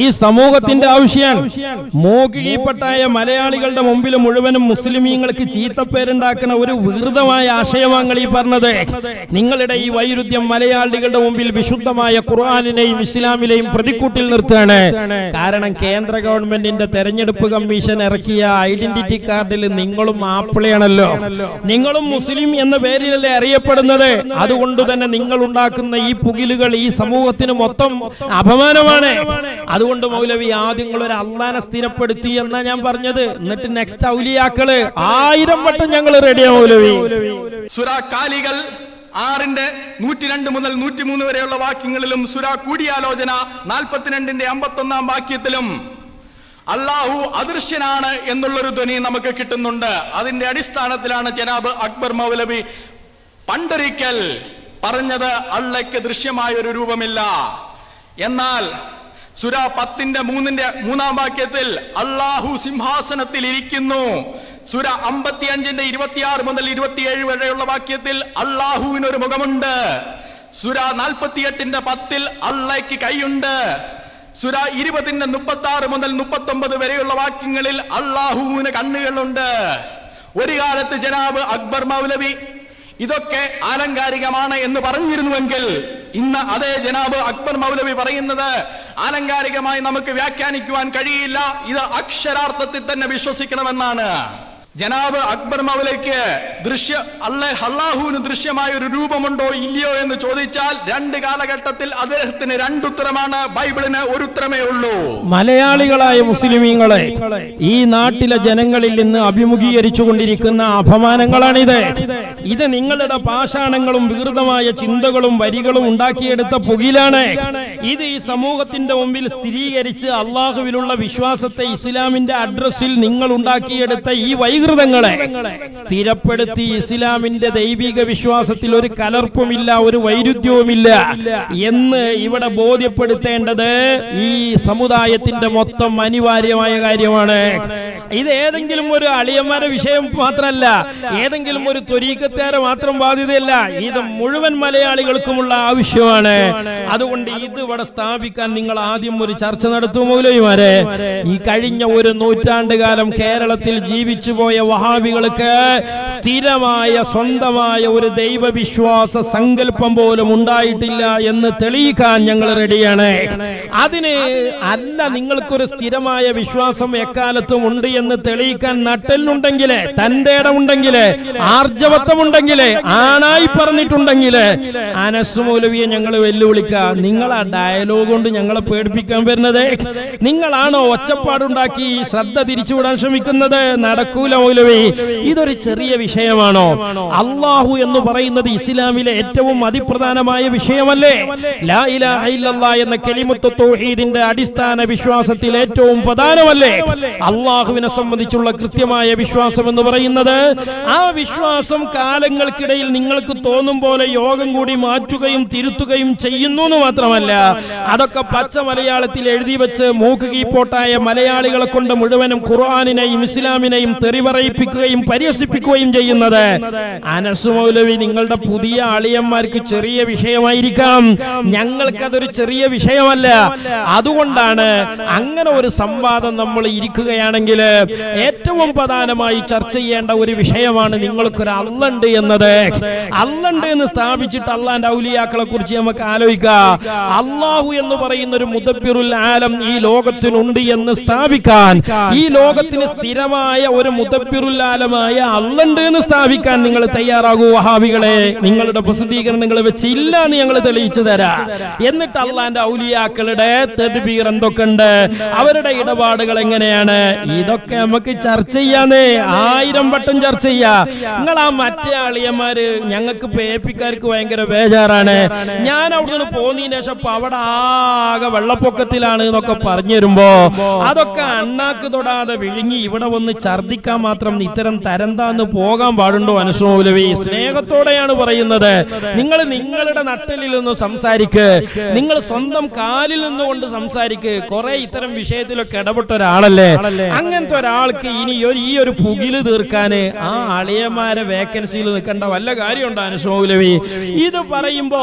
ഈ സമൂഹത്തിന്റെ ആവശ്യമാണ്. മോഹിക്കപ്പെട്ടായ മലയാളികളുടെ മുമ്പിൽ മുഴുവനും മുസ്ലിമീങ്ങൾക്ക് ചീത്തപ്പേരുണ്ടാക്കുന്ന ഒരു വികൃതമായ ആശയമാങ്ങൾ ഈ പറഞ്ഞത്. നിങ്ങളുടെ ഈ വൈരുദ്ധ്യം മലയാളികളുടെ മുമ്പിൽ വിശുദ്ധമായ ഖുർആനിനെയും ഇസ്ലാമിലെയും പ്രതിക്കൂട്ടിൽ നിർത്തുകയാണ്. കാരണം കേന്ദ്ര ഗവൺമെന്റിന്റെ തെരഞ്ഞെടുപ്പ് കമ്മീഷൻ ഇറക്കിയ ഐഡന്റിറ്റി കാർഡിൽ നിങ്ങളും മാപ്പിളയാണല്ലോ, നിങ്ങളും മുസ്ലിം എന്ന പേരിലല്ലേ അറിയപ്പെടുന്നത്. അതുകൊണ്ട് തന്നെ നിങ്ങൾ ഉണ്ടാക്കുന്ന ഈ പുകിലുകൾ ഈ സമൂഹത്തിന് മൊത്തം അപമാനമാണ്. അതുകൊണ്ട് മൗലവി ആദ്യം ഒരു അള്ളാനെ സ്ഥിരപ്പെടുത്തി എന്നാ ഞാൻ പറഞ്ഞത്. എന്നിട്ട് നെക്സ്റ്റ് ഔലിയാക്കള് 1000 വട്ടം ഞങ്ങൾ റെഡിയാ മൗലവി. സൂറ കാലികൾ 6 102 മുതൽ 103 വരെയുള്ള വാക്യങ്ങളിലും സൂറ കൂടിയാലോചന 42 51 വാക്യത്തിലും അല്ലാഹു അദൃശ്യനാണ് എന്നുള്ളൊരു ധ്വനി നമുക്ക് കിട്ടുന്നുണ്ട്. അതിന്റെ അടിസ്ഥാനത്തിലാണ് ജനാബ് അക്ബർ മൗലവി പണ്ടൊരിക്കൽ പറഞ്ഞത് അള്ളയ്ക്ക് ദൃശ്യമായ ഒരു രൂപമില്ല. എന്നാൽ സൂറ 10:3 വാക്യത്തിൽ അല്ലാഹു സിംഹാസനത്തിൽ ഇരിക്കുന്നു. സൂറ 55 26 മുതൽ 27 വരെയുള്ള വാക്യത്തിൽ അല്ലാഹുവിനൊരു മുഖമുണ്ട്. സൂറ 48 10 അള്ളയ്ക്ക് കൈയുണ്ട്. സൂറ 20 36 മുതൽ 39 വരെയുള്ള വാക്യങ്ങളിൽ അല്ലാഹുവിന് കണ്ണുകളുണ്ട്. ഒരു കാലത്ത് ജനാബ് അക്ബർ മൗലവി ഇതൊക്കെ ആലങ്കാരികമാണ് എന്ന് പറഞ്ഞിരുന്നുവെങ്കിൽ ഇന്ന് അതേ ജനാബ് അക്ബർ മൗലവി പറയുന്നത് ആലങ്കാരികമായി നമുക്ക് വ്യാഖ്യാനിക്കുവാൻ കഴിയില്ല, ഇത് അക്ഷരാർത്ഥത്തിൽ തന്നെ വിശ്വസിക്കണമെന്നാണ്. ജനാബ് അക്ബർ മൗലയ്ക്ക് അല്ലാഹുവിന് ദൃശ്യമായ ഒരു രൂപമുണ്ടോ ഇല്ലയോ എന്ന് ചോദിച്ചാൽ 2 കാലഘട്ടത്തിൽ അദ്ദേഹത്തിന് 2 ഉത്തരമാണ്, ബൈബിളിന് ഒരു ഉത്തരമേ ഉള്ളൂ. മലയാളികളായ മുസ്ലിമീങ്ങളെ ഈ നാട്ടിലെ ജനങ്ങളിൽ നിന്ന് അഭിമുഖീകരിച്ചു കൊണ്ടിരിക്കുന്ന അപമാനങ്ങളാണിത്. ഇത് നിങ്ങളുടെ പാഷാണങ്ങളും വികൃതമായ ചിന്തകളും വരികളും ഉണ്ടാക്കിയെടുത്ത പുകിലാണ്. ഇത് ഈ സമൂഹത്തിന്റെ മുമ്പിൽ സ്ഥിരീകരിച്ച് അള്ളാഹുവിലുള്ള വിശ്വാസത്തെ ഇസ്ലാമിന്റെ അഡ്രസ്സിൽ നിങ്ങൾ ഉണ്ടാക്കിയെടുത്ത ഈ വൈകല്യം വൈകൃതങ്ങളെ സ്ഥിരപ്പെടുത്തി ഇസ്ലാമിന്റെ ദൈവിക വിശ്വാസത്തിൽ ഒരു കലർപ്പുമില്ല, ഒരു വൈരുദ്ധ്യവുമില്ല എന്ന് ഇവിടെ ബോധ്യപ്പെടുത്തേണ്ടത് ഈ സമുദായത്തിന്റെ മൊത്തം അനിവാര്യമായ കാര്യമാണ്. ഇത് ഏതെങ്കിലും ഒരു അളിയന്മാരുടെ വിഷയം മാത്രമല്ല, ഏതെങ്കിലും ഒരു ത്വരീഖത്തുകാരെ മാത്രം ബാധ്യതയല്ല, ഇത് മുഴുവൻ മലയാളികൾക്കുമുള്ള ആവശ്യമാണ്. അതുകൊണ്ട് ഇത് ഇവിടെ സ്ഥാപിക്കാൻ നിങ്ങൾ ആദ്യം ഒരു ചർച്ച നടത്തും മൗലവിമാരെ. ഈ കഴിഞ്ഞ ഒരു നൂറ്റാണ്ട് കാലം കേരളത്തിൽ ജീവിച്ചു പോയ വഹാബികൾക്ക് സ്ഥിരമായ സ്വന്തമായ ഒരു ദൈവവിശ്വാസ സങ്കല്പം പോലും ഉണ്ടായിട്ടില്ല എന്ന് തെളിയിക്കാൻ ഞങ്ങൾ റെഡിയാണ്. അതിന് അല്ല, നിങ്ങൾക്കൊരു സ്ഥിരമായ വിശ്വാസം എക്കാലത്തും ഉണ്ട് എന്ന് തെളിയിക്കാൻ നട്ടെല്ലുണ്ടെങ്കില്, തന്റെ ഇടമുണ്ടെങ്കില്, ആർജവത്വമുണ്ടെങ്കില്, ആണായി പറഞ്ഞിട്ടുണ്ടെങ്കില് അനസ് മൗലവിയെ ഞങ്ങൾ വെല്ലുവിളിക്കുക. നിങ്ങൾ ആ ഡയലോഗ് കൊണ്ട് ഞങ്ങളെ പേടിപ്പിക്കാൻ വരുന്നത്? നിങ്ങളാണോ ഒച്ചപ്പാടുണ്ടാക്കി ശ്രദ്ധ തിരിച്ചുവിടാൻ ശ്രമിക്കുന്നത്? നടക്കൂല മൗലവി. ഇതൊരു ചെറിയ വിഷയമാണോ? അല്ലാഹു എന്ന് പറയുന്നത് ഇസ്ലാമിലെ ഏറ്റവും അതിപ്രധാനമായ വിഷയമല്ലേ? ലാ ഇലാഹ ഇല്ലല്ലാഹ് എന്ന കലിമത്ത് തൗഹീദിന്റെ അടിസ്ഥാന വിശ്വാസത്തിൽ ഏറ്റവും പ്രധാനമല്ലേ? അല്ലാഹുവിനെ സംബന്ധിച്ചുള്ള കൃത്യമായ വിശ്വാസം എന്ന് പറയുന്നത്, ആ വിശ്വാസം കാലങ്ങൾക്കിടയിൽ നിങ്ങൾക്ക് തോന്നും പോലെ യോഗം കൂടി മാറ്റുകയും തിരുത്തുകയും ചെയ്യുന്നു എന്ന് മാത്രമല്ല, അതൊക്കെ പച്ച മലയാളത്തിൽ എഴുതി വെച്ച് മൂക്ക് കീപ്പോട്ടായ മലയാളികളെ കൊണ്ട് മുഴുവനും ഖുർആനിനെയും ഇസ്ലാമിനെയും തെറിപറയിപ്പിക്കുകയും പരിഹസിപ്പിക്കുകയും ചെയ്യുന്നത് അനസ് മൗലവി നിങ്ങളുടെ പുതിയ അളിയന്മാർക്ക് ചെറിയ വിഷയമായിരിക്കാം, ഞങ്ങൾക്കതൊരു ചെറിയ വിഷയമല്ല. അതുകൊണ്ടാണ് അങ്ങനെ ഒരു സംവാദം നമ്മൾ ഇരിക്കുകയാണെങ്കിൽ ഏറ്റവും പ്രധാനമായി ചർച്ച ചെയ്യേണ്ട ഒരു വിഷയമാണ് നിങ്ങൾക്കൊരു അള്ളണ്ട് എന്നത്. അള്ളണ്ട് എന്ന് സ്ഥാപിച്ചിട്ട് അള്ളാന്റെ ഔലിയാക്കളെ കുറിച്ച് നമുക്ക് ആലോചിക്കാം. അള്ളാഹു എന്ന് പറയുന്ന ഒരു മുദബ്ബിറുൽ ആലം ഈ ലോകത്തിനുണ്ട് എന്ന് സ്ഥാപിക്കാൻ, ഈ ലോകത്തിന് സ്ഥിരമായ ഒരു മുദബ്ബിറുൽ ആലമായ അള്ളണ്ട് എന്ന് സ്ഥാപിക്കാൻ നിങ്ങൾ തയ്യാറാകൂ വഹാബികളെ. നിങ്ങളുടെ പ്രസിദ്ധീകരണങ്ങൾ വെച്ച് ഇല്ല എന്ന് ഞങ്ങൾ തെളിയിച്ചു തരാം. എന്നിട്ട് അള്ളാന്റെ ഔലിയാക്കളുടെ തദ്ബീർ എന്തൊക്കെ ഉണ്ട്, അവരുടെ ഇടപാടുകൾ എങ്ങനെയാണ്, ഇതൊക്കെ നമുക്ക് ചർച്ച ചെയ്യാന്നേ. 1000 വട്ടം ചർച്ച ചെയ്യാ. നിങ്ങൾ ആ മറ്റേ അളിയന്മാര് ഞങ്ങൾക്ക് പേപ്പിക്കാർക്ക് ഭയങ്കര ബേജാറാണ്, ഞാൻ അവിടുന്ന് പോന്നതിന് ശേഷം അവിടെ ആകെ വെള്ളപ്പൊക്കത്തിലാണ് എന്നൊക്കെ പറഞ്ഞു തരുമ്പോ അതൊക്കെ അണ്ണാക്ക് തൊടാതെ വിഴുങ്ങി ഇവിടെ വന്ന് ഛർദിക്കാൻ മാത്രം ഇത്തരം തരംതാന്ന് പോകാൻ പാടുണ്ടോ അനസ് മൗലവി? സ്നേഹത്തോടെയാണ് പറയുന്നത്. നിങ്ങൾ നിങ്ങളുടെ നട്ടലിൽ നിന്ന് സംസാരിക്ക്, നിങ്ങൾ സ്വന്തം കാലിൽ നിന്നുകൊണ്ട് സംസാരിക്ക്. കുറെ ഇത്തരം വിഷയത്തിലൊക്കെ ഇടപെട്ട ഒരാളല്ലേ, അങ്ങനത്തെ ഒരാൾക്ക് ഇനി ഈ ഒരു പുകില് തീർക്കാന് ആ അളിയന്മാരെ വേക്കൻസിയിൽ നിൽക്കേണ്ട വല്ല കാര്യമുണ്ടോ അനസ് മൗലവി? ഇത് പറയുമ്പോ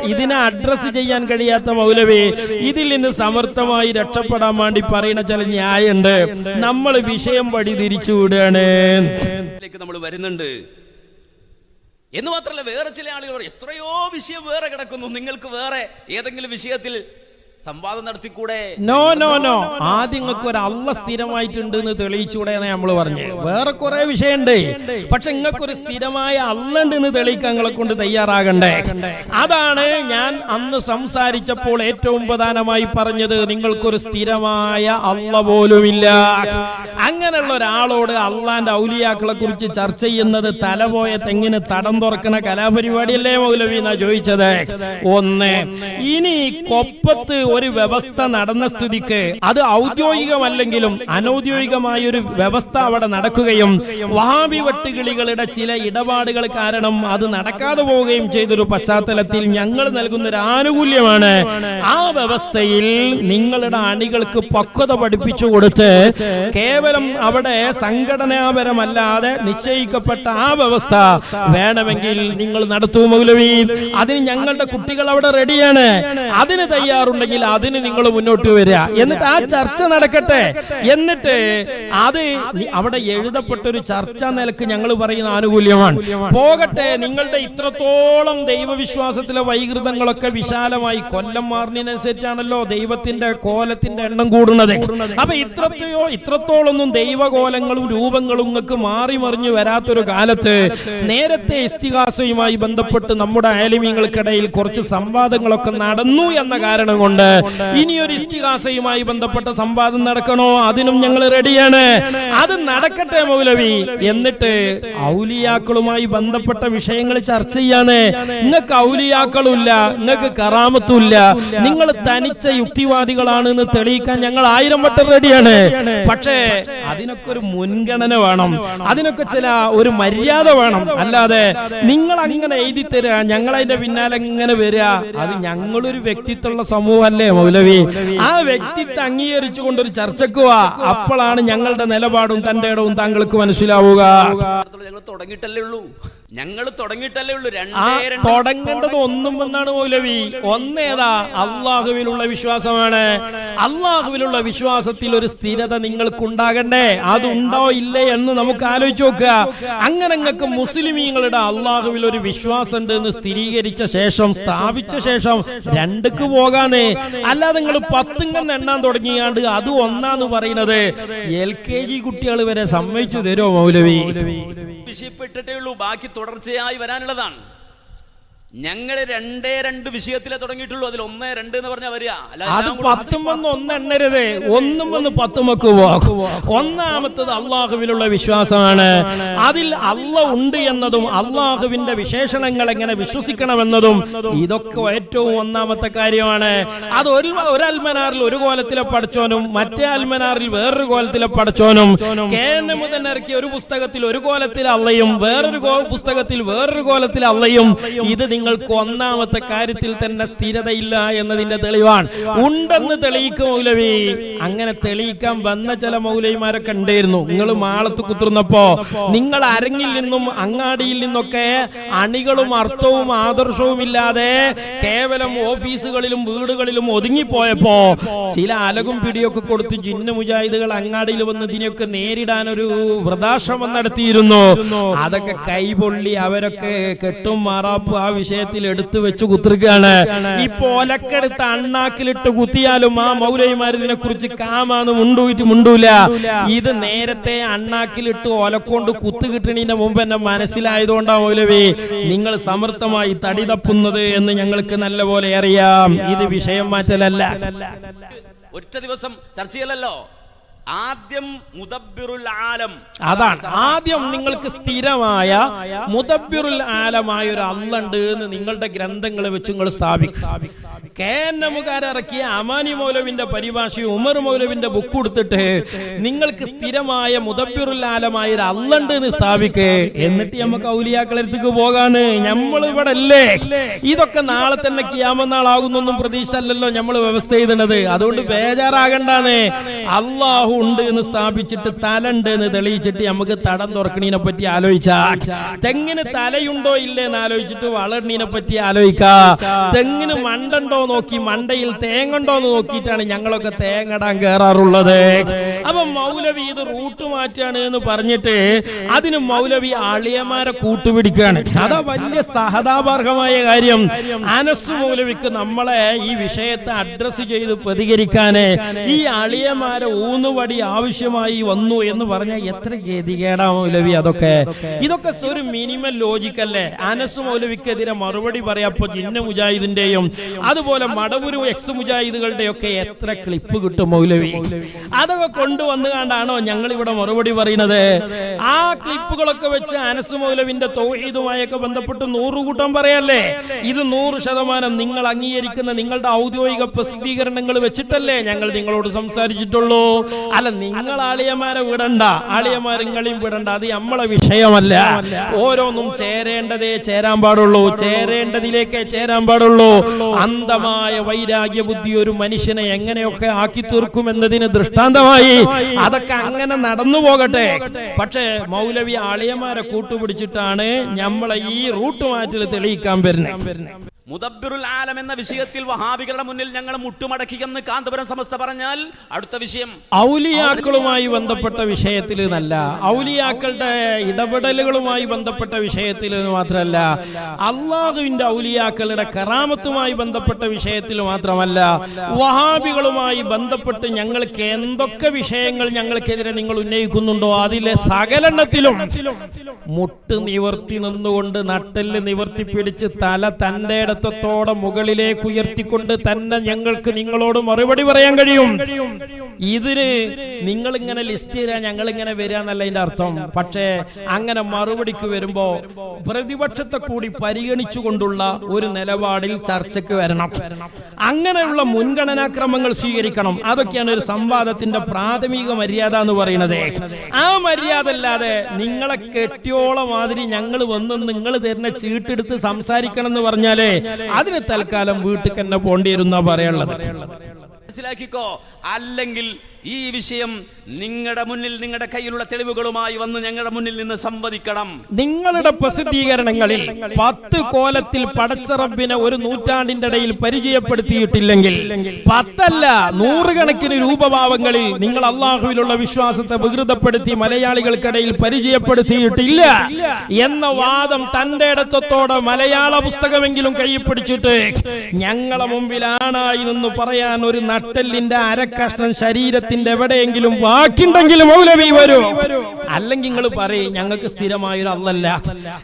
ഇതിനെ അഡ്രസ് ചെയ്യാൻ കഴിയാത്ത മൗലവി ഇതിൽ നിന്ന് സമർത്ഥമായി രക്ഷപ്പെടാൻ വേണ്ടി പറയുന്ന ചില ന്യായമുണ്ട്. നമ്മൾ വിഷയം പടി തിരിച്ചു വിടുകയാണ്. നമ്മൾ വരുന്നുണ്ട് എന്ന് മാത്രമല്ല, വേറെ ചില ആളുകൾ എത്രയോ വിഷയം വേറെ കിടക്കുന്നു, നിങ്ങൾക്ക് വേറെ ഏതെങ്കിലും വിഷയത്തിൽ സംവാദം നടത്തിക്കൂടെ? നോ നോ നോ, ആദ്യം നിങ്ങൾക്ക് ഒരു അള്ള സ്ഥിരമായിട്ടുണ്ട് എന്ന് തെളിയിച്ചൂടെ നമ്മൾ പറഞ്ഞു. വേറെ കുറെ വിഷയമുണ്ട്, പക്ഷെ നിങ്ങൾക്കൊരു സ്ഥിരമായ അള്ള ഉണ്ട് എന്ന് തെളിയിക്കാൻ നിങ്ങളെ കൊണ്ട് തയ്യാറാകണ്ടേ. അതാണ് ഞാൻ അന്ന് സംസാരിച്ചപ്പോൾ ഏറ്റവും പ്രധാനമായി പറഞ്ഞത്. നിങ്ങൾക്കൊരു സ്ഥിരമായ അള്ള പോലുമില്ല. അങ്ങനെയുള്ള ഒരാളോട് അള്ളാന്റെ ഔലിയാക്കളെ കുറിച്ച് ചർച്ച ചെയ്യുന്നത് തലപോയ തെങ്ങിന് തടം തുറക്കണ കലാപരിപാടിയല്ലേ മൗലവി എന്നാ ചോദിച്ചത്. ഒന്ന്, ഇനി കൊപ്പത്ത് ഒരു വ്യവസ്ഥ നടന്ന സ്ഥിതിക്ക് അത് ഔദ്യോഗികമല്ലെങ്കിലും അനൗദ്യോഗികമായ ഒരു വ്യവസ്ഥ അവിടെ നടക്കുകയും വഹാബി വെട്ടുകിളികളുടെ ചില ഇടപാടുകൾ കാരണം അത് നടക്കാതെ പോവുകയും ചെയ്തൊരു പശ്ചാത്തലത്തിൽ ഞങ്ങൾ നൽകുന്ന ഒരു ആനുകൂല്യമാണ്. ആ വ്യവസ്ഥയിൽ നിങ്ങളുടെ അണികൾക്ക് പക്വത പഠിപ്പിച്ചു കൊടുത്ത് കേവലം അവിടെ സംഘടനാപരമല്ലാതെ നിശ്ചയിക്കപ്പെട്ട ആ വ്യവസ്ഥ വേണമെങ്കിൽ നിങ്ങൾ നടത്തൂ മൗലവി. അതിന് ഞങ്ങളുടെ കുട്ടികൾ അവിടെ റെഡിയാണ്. അതിന് തയ്യാറുണ്ടെങ്കിൽ അതിന് നിങ്ങൾ മുന്നോട്ട് വരിക. എന്നിട്ട് ആ ചർച്ച നടക്കട്ടെ. എന്നിട്ട് അത് അവിടെ എഴുതപ്പെട്ട ഒരു ചർച്ചാ നിലക്ക് ഞങ്ങൾ പറയുന്ന ആനുകൂല്യമാണ്. പോകട്ടെ, നിങ്ങളുടെ ഇത്രത്തോളം ദൈവവിശ്വാസത്തിലെ വൈകൃതങ്ങളൊക്കെ വിശാലമായി കൊല്ലം മാറുന്നതിനനുസരിച്ചാണല്ലോ ദൈവത്തിന്റെ കോലത്തിന്റെ എണ്ണം കൂടുന്നത്. അപ്പൊ ഇത്രത്തോളൊന്നും ദൈവകോലങ്ങളും രൂപങ്ങളും നിങ്ങൾക്ക് മാറി മറിഞ്ഞു വരാത്തൊരു കാലത്ത് നേരത്തെ ഇസ്തിഗാസയുമായി ബന്ധപ്പെട്ട് നമ്മുടെ ആലിമീങ്ങൾക്കിടയിൽ കുറച്ച് സംവാദങ്ങളൊക്കെ നടന്നു എന്ന കാരണം കൊണ്ട് ഇനിയൊരു ഇസ്തിഗാസയുമായി ബന്ധപ്പെട്ട സംവാദം നടക്കണോ? അതിനും ഞങ്ങൾ റെഡിയാണ്. അത് നടക്കട്ടെ മൗലവി. എന്നിട്ട് ഔലിയാക്കളുമായി ബന്ധപ്പെട്ട വിഷയങ്ങൾ ചർച്ച ചെയ്യാന്. നിങ്ങൾക്ക് ഔലിയാക്കളുമില്ല, നിങ്ങൾക്ക് കറാമത്തുമില്ല, നിങ്ങൾ തനിച്ച യുക്തിവാദികളാണെന്ന് തെളിയിക്കാൻ ഞങ്ങൾ 1000 വട്ടം റെഡിയാണ്. പക്ഷേ അതിനൊക്കെ ഒരു മുൻഗണന വേണം, അതിനൊക്കെ ചില ഒരു മര്യാദ വേണം. അല്ലാതെ നിങ്ങൾ അങ്ങനെ എഴുതി തരിക, ഞങ്ങൾ അതിന്റെ പിന്നാലെ എങ്ങനെ വരിക? അത് ഞങ്ങളൊരു വ്യക്തിത്വമുള്ള സമൂഹമല്ലേ മൗലവി? ആ വ്യക്തിത്വം അംഗീകരിച്ചുകൊണ്ടൊരു ചർച്ചക്ക് വാ. അപ്പോഴാണ് ഞങ്ങളുടെ നിലപാടും തന്റെ ഇടവും താങ്കൾക്ക് മനസ്സിലാവുക. ഞങ്ങൾ തുടങ്ങിയിട്ടല്ലേ ഉള്ളൂ. തുടങ്ങേണ്ടത് ഒന്നും എന്നാണ് മൗലവി. ഒന്നേതാ? അള്ളാഹുവിലുള്ള വിശ്വാസമാണ്. അള്ളാഹുവിലുള്ള വിശ്വാസത്തിൽ ഒരു സ്ഥിരത നിങ്ങൾക്കുണ്ടാകണ്ടേ? അതുണ്ടോ ഇല്ലേ എന്ന് നമുക്ക് ആലോചിച്ച് നോക്കുക. അങ്ങനെ നിങ്ങൾക്ക് മുസ്ലിമീങ്ങളുടെ അള്ളാഹുവിൽ ഒരു വിശ്വാസം ഉണ്ട് എന്ന് സ്ഥിരീകരിച്ച ശേഷം, സ്ഥാപിച്ച ശേഷം 2ക്ക് പോകാനേ. അല്ലാതെ നിങ്ങൾ 10 എണ്ണാൻ തുടങ്ങിയാണ്ട് അത് ഒന്നാന്ന് പറയുന്നത് LKG കുട്ടികൾ വരെ സമ്മതിച്ചു തരുമോ മൗലവി? വിഷയപ്പെട്ടിട്ടേ ഉള്ളൂ, ബാക്കി തുടർച്ചയായി വരാനുള്ളതാണ്. ഞങ്ങൾ 2 വിഷയത്തിലേ തുടങ്ങിയിട്ടുള്ളൂ. അതിൽ 1, 2 എന്ന് പറഞ്ഞാൽ വരിക. അത് 10 1 എണ്ണരുതേ, 1 10 ഒന്നാമത്തത് അള്ളാഹുവിലുള്ള വിശ്വാസമാണ്. അതിൽ അള്ളാഹ് ഉണ്ട് എന്നതും അള്ളാഹുവിന്റെ വിശേഷണങ്ങൾ എങ്ങനെ വിശ്വസിക്കണമെന്നതും ഇതൊക്കെ ഏറ്റവും ഒന്നാമത്തെ കാര്യമാണ്. അത് ഒരു അൽമനാറിൽ ഒരു കോലത്തിലെ പഠിച്ചോനും മറ്റേ അൽമനാറിൽ വേറൊരു കോലത്തിലെ പഠിച്ചോനും കേന്ദ്രമുതൽ ഇറക്കിയ ഒരു പുസ്തകത്തിൽ ഒരു കോലത്തിൽ അള്ളയും വേറൊരു പുസ്തകത്തിൽ വേറൊരു കോലത്തിൽ അള്ളയും. ഇത് നിങ്ങൾക്ക് ഒന്നാമത്തെ കാര്യത്തിൽ തന്നെ സ്ഥിരതയില്ല എന്നതിന്റെ തെളിവാണ്. ഉണ്ടെന്ന് തെളിയിക്കും മൗലവി. അങ്ങനെ തെളിയിക്കാൻ വന്ന ചില മൗലവിമാരൊക്കെ ഉണ്ടായിരുന്നു. നിങ്ങൾ മാളത്ത് കുത്തുന്നപ്പോ നിങ്ങൾ അരങ്ങിൽ നിന്നും അങ്ങാടിയിൽ നിന്നൊക്കെ അണികളും അർത്ഥവും ആദർശവും ഇല്ലാതെ കേവലം ഓഫീസുകളിലും വീടുകളിലും ഒതുങ്ങിപ്പോയപ്പോ ചില അലകും പിടിയൊക്കെ കൊടുത്ത് ജിന്ന മുജാഹിദുകൾ അങ്ങാടിയിൽ വന്ന് ഇതിനെയൊക്കെ നേരിടാൻ ഒരു വൃതാശ്രമം നടത്തിയിരുന്നു. അതൊക്കെ കൈപൊള്ളി അവരൊക്കെ കെട്ടും മാറാപ്പ് ആ വിഷയത്തിൽ എടുത്തു വെച്ച് കുത്തിരിക്കുകയാണ്. ഈ പോലക്കെടുത്ത് അണ്ണാക്കിലിട്ട് കുത്തിയാലും ആ മൗലവിമാർ ഇതിനെ കുറിച്ച് കാമാന്ന് മുണ്ടൂല. ഇത് നേരത്തെ അണ്ണാക്കിലിട്ട് ഒലക്കൊണ്ട് കുത്തു കിട്ടണതിന്റെ മുമ്പ് എന്നെ മനസ്സിലായതുകൊണ്ടാ മൗലവി നിങ്ങൾ സമർത്ഥമായി തടി തപ്പുന്നത് എന്ന് ഞങ്ങൾക്ക് നല്ലപോലെ അറിയാം. ഇത് വിഷയം മാറ്റലല്ല. ഒറ്റ ദിവസം ചർച്ച ചെയ്യലല്ലോ. ആദ്യം മുദബ്ബിറുൽ ആലം. അതാണ് ആദ്യം നിങ്ങൾക്ക് സ്ഥിരമായ മുദബ്ബിറുൽ ആലമായ ഒരു അള്ളണ്ട് എന്ന് നിങ്ങളുടെ ഗ്രന്ഥങ്ങൾ വെച്ച് നിങ്ങൾ സ്ഥാപിക്കും. കേന്നമുകാരിറക്കിയ അമാനി മൗലവിന്റെ പരിഭാഷയും ഉമർ മൗലവിന്റെ ബുക്ക് കൊടുത്തിട്ട് നിങ്ങൾക്ക് സ്ഥിരമായ മുദബ്ബിറുൽ ആലമായ ഒരു അള്ളണ്ട് എന്ന് സ്ഥാപിക്കേ. എന്നിട്ട് നമുക്ക് ഔലിയാക്കളടുത്തേക്ക് പോകാന്. നമ്മൾ ഇവിടെ അല്ലേ? ഇതൊക്കെ നാളെ തന്നെ കിയാമനാളാകുന്നൊന്നും പ്രതീക്ഷ അല്ലല്ലോ നമ്മൾ വ്യവസ്ഥ ചെയ്തത്. അതുകൊണ്ട് ബേജാറാകണ്ടാന്ന്. അള്ളാഹു ഉണ്ട് എന്ന് സ്ഥാപിച്ചിട്ട് തലുണ്ട് എന്ന് തെളിയിച്ചിട്ട് നമുക്ക് തടം തുറക്കണീനെ പറ്റി ആലോചിച്ചാൽ, തെങ്ങിന് തലയുണ്ടോ ഇല്ലേ എന്ന് ആലോചിച്ചിട്ട് വളരണീനെ പറ്റി ആലോചിക്കാ. തെങ്ങിന് മണ്ടുണ്ടോ നോക്കി മണ്ടയിൽ തേങ്ങണ്ടോ എന്ന് നോക്കിയിട്ടാണ് ഞങ്ങളൊക്കെ തേങ്ങടാൻ കയറാറുള്ളത്. അപ്പൊ മൗലവി ഇത് റൂട്ട് മാറ്റാണ് എന്ന് പറഞ്ഞിട്ട് അതിന് മൗലവി അളിയന്മാരെ കൂട്ടുപിടിക്കുകയാണ്. അതാ വലിയ സഹതാപാർഹമായ കാര്യം. അനസ് മൗലവിക്ക് നമ്മളെ ഈ വിഷയത്തെ അഡ്രസ് ചെയ്ത് പ്രതികരിക്കാന് ഈ അളിയന്മാരെ ഊന്നുവടി ആവശ്യമായി വന്നു എന്ന് പറഞ്ഞാൽ എത്ര ഗതികേടാ മൗലവി. ഇതൊക്കെ ഒരു മിനിമം ലോജിക്കല്ലേ? അനസ് മൗലവിക്കെതിരെ മറുപടി പറയാപ്പോ ജിന്ന മുജാഹിദിന്റെയും അതുപോലെ മടവൂർ എക്സ് മുജാഹിദുകളുടെ ഒക്കെ എത്ര ക്ലിപ്പ് കിട്ടും മൗലവി? അതൊക്കെ കൊണ്ടുവന്നു കണ്ടാണോ ഞങ്ങൾ ഇവിടെ മറുപടി പറയുന്നത്? ആ ക്ലിപ്പുകളൊക്കെ വെച്ച് അനസ് മൗലവിന്റെ തൗഹീദുമായൊക്കെ ബന്ധപ്പെട്ട് 100 കൂട്ടം പറയല്ലേ? ഇത് 100% നിങ്ങൾ അംഗീകരിക്കുന്ന നിങ്ങളുടെ ഔദ്യോഗിക പ്രസിദ്ധീകരണങ്ങൾ വെച്ചിട്ടല്ലേ ഞങ്ങൾ നിങ്ങളോട് സംസാരിച്ചിട്ടുള്ളൂ. അല്ല, നിങ്ങൾ ആളിയന്മാരെ വിടണ്ട, ആളിയന്മാർ നിങ്ങളെയും വിടണ്ട. അത് നമ്മളെ വിഷയമല്ല. ഓരോന്നും ചേരേണ്ടതേ ചേരാൻ പാടുള്ളൂ, ചേരേണ്ടതിലേക്കേ ചേരാൻ പാടുള്ളൂ. അന്ധമായ വൈരാഗ്യ ബുദ്ധി ഒരു മനുഷ്യനെ എങ്ങനെയൊക്കെ ആക്കി തീർക്കും എന്നതിന് ദൃഷ്ടാന്തമായി അതൊക്കെ അങ്ങനെ നടന്നു പോകട്ടെ. പക്ഷേ മൗലവി ആളിയന്മാരെ കൂട്ടുപിടിച്ചിട്ടാണ് നമ്മളെ ഈ റൂട്ട് മാറ്റിൽ തെളിയിക്കാൻ വരുന്നത്. മുദബ്ബിറുൽ ആലം എന്ന വിഷയത്തിൽ വഹാബികളുടെ മുന്നിൽ ഞങ്ങൾ മുട്ടുമടക്കി എന്ന് കാന്തപുരം സമസ്ത പറഞ്ഞാൽ അടുത്ത വിഷയം ഔലിയാക്കളുമായി ബന്ധപ്പെട്ട വിഷയത്തിൽ എന്നല്ല, ഔലിയാക്കളുടെ ഇടപെടലുകളുമായി ബന്ധപ്പെട്ട വിഷയത്തിൽ മാത്രമല്ല, അള്ളാഹുവിന്റെ ഔലിയാക്കളുടെ കറാമത്തുമായി ബന്ധപ്പെട്ട വിഷയത്തിൽ മാത്രമല്ല, വഹാബികളുമായി ബന്ധപ്പെട്ട് ഞങ്ങൾക്ക് എന്തൊക്കെ വിഷയങ്ങൾ ഞങ്ങൾക്കെതിരെ നിങ്ങൾ ഉന്നയിക്കുന്നുണ്ടോ അതിലെ സകലെണ്ണത്തിലും മുട്ട് നിവർത്തി നിന്നുകൊണ്ട് നട്ടെല്ല് നിവർത്തി പിടിച്ച് തല തന്റെ തന്നിടത്തോടെ മുകളിലേക്ക് ഉയർത്തിക്കൊണ്ട് തന്നെ ഞങ്ങൾക്ക് നിങ്ങളോട് മറുപടി പറയാൻ കഴിയും. ഇതിന് നിങ്ങൾ ഇങ്ങനെ ലിസ്റ്റ് ചെയ്യാൻ ഞങ്ങൾ ഇങ്ങനെ വരിക എന്നല്ല ഇതിന്റെ അർത്ഥം. പക്ഷേ അങ്ങനെ മറുപടിക്ക് വരുമ്പോ പ്രതിപക്ഷത്തെ കൂടി പരിഗണിച്ചുകൊണ്ടുള്ള ഒരു നിലപാടിൽ ചർച്ചയ്ക്ക് വരണം. അങ്ങനെയുള്ള മുൻഗണനാക്രമങ്ങൾ സ്വീകരിക്കണം. അതൊക്കെയാണ് ഒരു സംവാദത്തിന്റെ പ്രാഥമിക മര്യാദ എന്ന് പറയുന്നത്. ആ മര്യാദ അല്ലാതെ നിങ്ങളെ കെട്ടിയോളം മാതിരി ഞങ്ങൾ വന്ന് നിങ്ങൾ തരുന്ന ചീട്ടെടുത്ത് സംസാരിക്കണം എന്ന് പറഞ്ഞാലേ അതിന് തൽക്കാലം വീട്ടിൽ തന്നെ പോണ്ടി വരുന്ന പറയാനുള്ളത്. മനസ്സിലാക്കിക്കോ. അല്ലെങ്കിൽ ഈ വിഷയം നിങ്ങളുടെ മുന്നിൽ നിങ്ങളുടെ കയ്യിലുള്ള തെളിവുകളുമായി വന്ന് ഞങ്ങളുടെ മുന്നിൽ നിന്ന് സംവദിക്കണം. നിങ്ങളുടെ പ്രസിദ്ധീകരണങ്ങളിൽ 10 കോലത്തിൽ പടച്ച റബ്ബിനെ ഒരു നൂറ്റാണ്ടിന്റെ ഇടയിൽ പരിചയപ്പെടുത്തിയിട്ടില്ലെങ്കിൽ 10 അല്ല 100 കണക്കിന് രൂപഭാവങ്ങളിൽ നിങ്ങൾ അള്ളാഹുവിലുള്ള വിശ്വാസത്തെ വികൃതപ്പെടുത്തി മലയാളികൾക്കിടയിൽ പരിചയപ്പെടുത്തിയിട്ടില്ല എന്ന വാദം തന്റെ ഇടത്തോടെ മലയാള പുസ്തകമെങ്കിലും കയ്യിൽ പിടിച്ചിട്ട് ഞങ്ങളെ മുമ്പിലാണായി നിന്ന് പറയാൻ ഒരു നട്ടെല്ലിന്റെ അരക്കഷ്ണം ശരീരത്തിൽ എവിടെയെങ്കിലും വാക്കുണ്ടെങ്കിലും മൗലവി വരൂ. അല്ലെങ്കിൽ നിങ്ങൾ പറയും ഞങ്ങൾക്ക് സ്ഥിരമായൊരു അല്ലല്ല.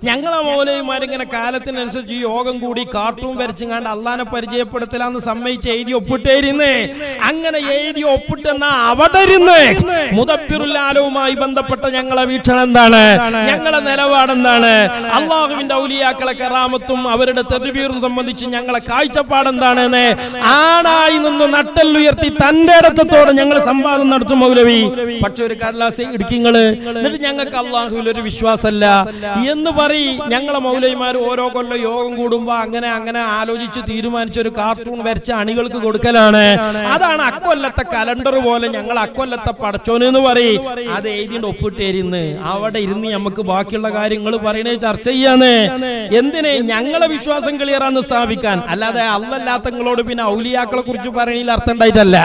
ഞങ്ങളെ മൗലവിമാരിങ്ങനെ കാലത്തിനനുസരിച്ച് ഈ യോഗം കൂടി കാർട്ടൂൺ വരച്ചുകൊണ്ട് അള്ളാനെ പരിചയപ്പെടുത്തലാന്ന് സമ്മതിച്ച് എഴുതി ഒപ്പിട്ടേരുന്നേ. അങ്ങനെ എഴുതി ഒപ്പിട്ടെന്ന അവതരുന്ന് മുദബ്ബിറുൽ ആലവുമായി ബന്ധപ്പെട്ട ഞങ്ങളെ വീക്ഷണം എന്താണ്, ഞങ്ങളെ നിലപാടെന്താണ്, അള്ളാഹുവിന്റെ ഔലിയാക്കളെ കറാമത്തും അവരുടെ തദ്ബീറും സംബന്ധിച്ച് ഞങ്ങളെ കാഴ്ചപ്പാടെന്താണെന്ന് ആണായി നിന്ന് നട്ടെല്ലുയർത്തി തന്റെ ഇടത്തോടെ ഞങ്ങൾ സംവാദം നടത്തും മൗലവി. പക്ഷെ ഒരു കടലാസ് ഇടുക്കിങ്ങള് എന്നിട്ട് ഞങ്ങൾക്ക് അള്ളാഹുവിൽ ഒരു വിശ്വാസമല്ല എന്ന് പറയും. ഞങ്ങളെ മൗലവിമാർ ഓരോ കൊല്ലം യോഗം കൂടുമ്പോ അങ്ങനെ ആലോചിച്ച് തീരുമാനിച്ച ഒരു കാർട്ടൂൺ വരച്ച അണികൾക്ക് കൊടുക്കലാണ്. അതാണ് അക്കൊല്ലത്തെ കലണ്ടർ പോലെ ഞങ്ങൾ അക്കൊല്ലത്തെ പടച്ചോന് എന്ന് പറയും. അത് എഴുതിയിട്ട് ഒപ്പിട്ടേരുന്ന് അവിടെ ഇരുന്ന് നമുക്ക് ബാക്കിയുള്ള കാര്യങ്ങൾ പറയണേ ചർച്ച ചെയ്യാന്ന്. എന്തിന്? ഞങ്ങളെ വിശ്വാസം ക്ലിയറാന്ന് സ്ഥാപിക്കാൻ. അല്ലാതെ അല്ലല്ലാത്തങ്ങളോട് പിന്നെ ഔലിയാക്കളെ കുറിച്ച് പറയണതിൽ അർത്ഥം ഉണ്ടായിട്ടല്ല.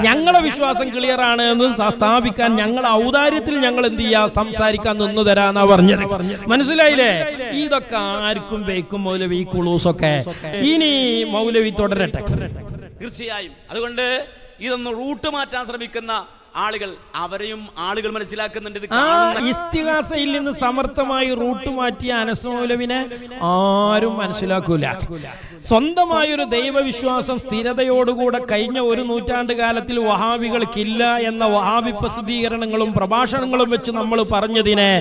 ഞങ്ങളെ വിശ്വാസം ക്ലിയർ ആണ് എന്ന് സ്ഥാപിക്കാൻ ഞങ്ങൾ ഔദാര്യത്തിൽ ഞങ്ങൾ എന്ത് ചെയ്യാ സംസാരിക്കാൻ നിന്ന് തരാന്നാ പറഞ്ഞത്. മനസ്സിലായില്ലേ? ഇതൊക്കെ ആർക്കും ബേക്കും മൗലവി കുളൂസൊക്കെ. ഇനി മൗലവി തുടരട്ടെ. തീർച്ചയായും. അതുകൊണ്ട് ഇതൊന്ന് റൂട്ട് മാറ്റാൻ ശ്രമിക്കുന്ന ആളുകൾ അവരെയും ആളുകൾ മനസ്സിലാക്കുന്നുണ്ട്. ഇസ്തിഗാസയിൽ നിന്ന് സമർത്ഥമായി റൂട്ട് മാറ്റിയ അനസ് മൗലവിനെ ആരും മനസ്സിലാക്കൂല. സ്വന്തമായൊരു ദൈവവിശ്വാസം സ്ഥിരതയോടുകൂടെ കഴിഞ്ഞ ഒരു നൂറ്റാണ്ട് കാലത്തിൽ വഹാബികൾക്കില്ല എന്ന വഹാബി പ്രസിദ്ധീകരണങ്ങളും പ്രഭാഷണങ്ങളും വെച്ച് നമ്മൾ പറഞ്ഞതിനെ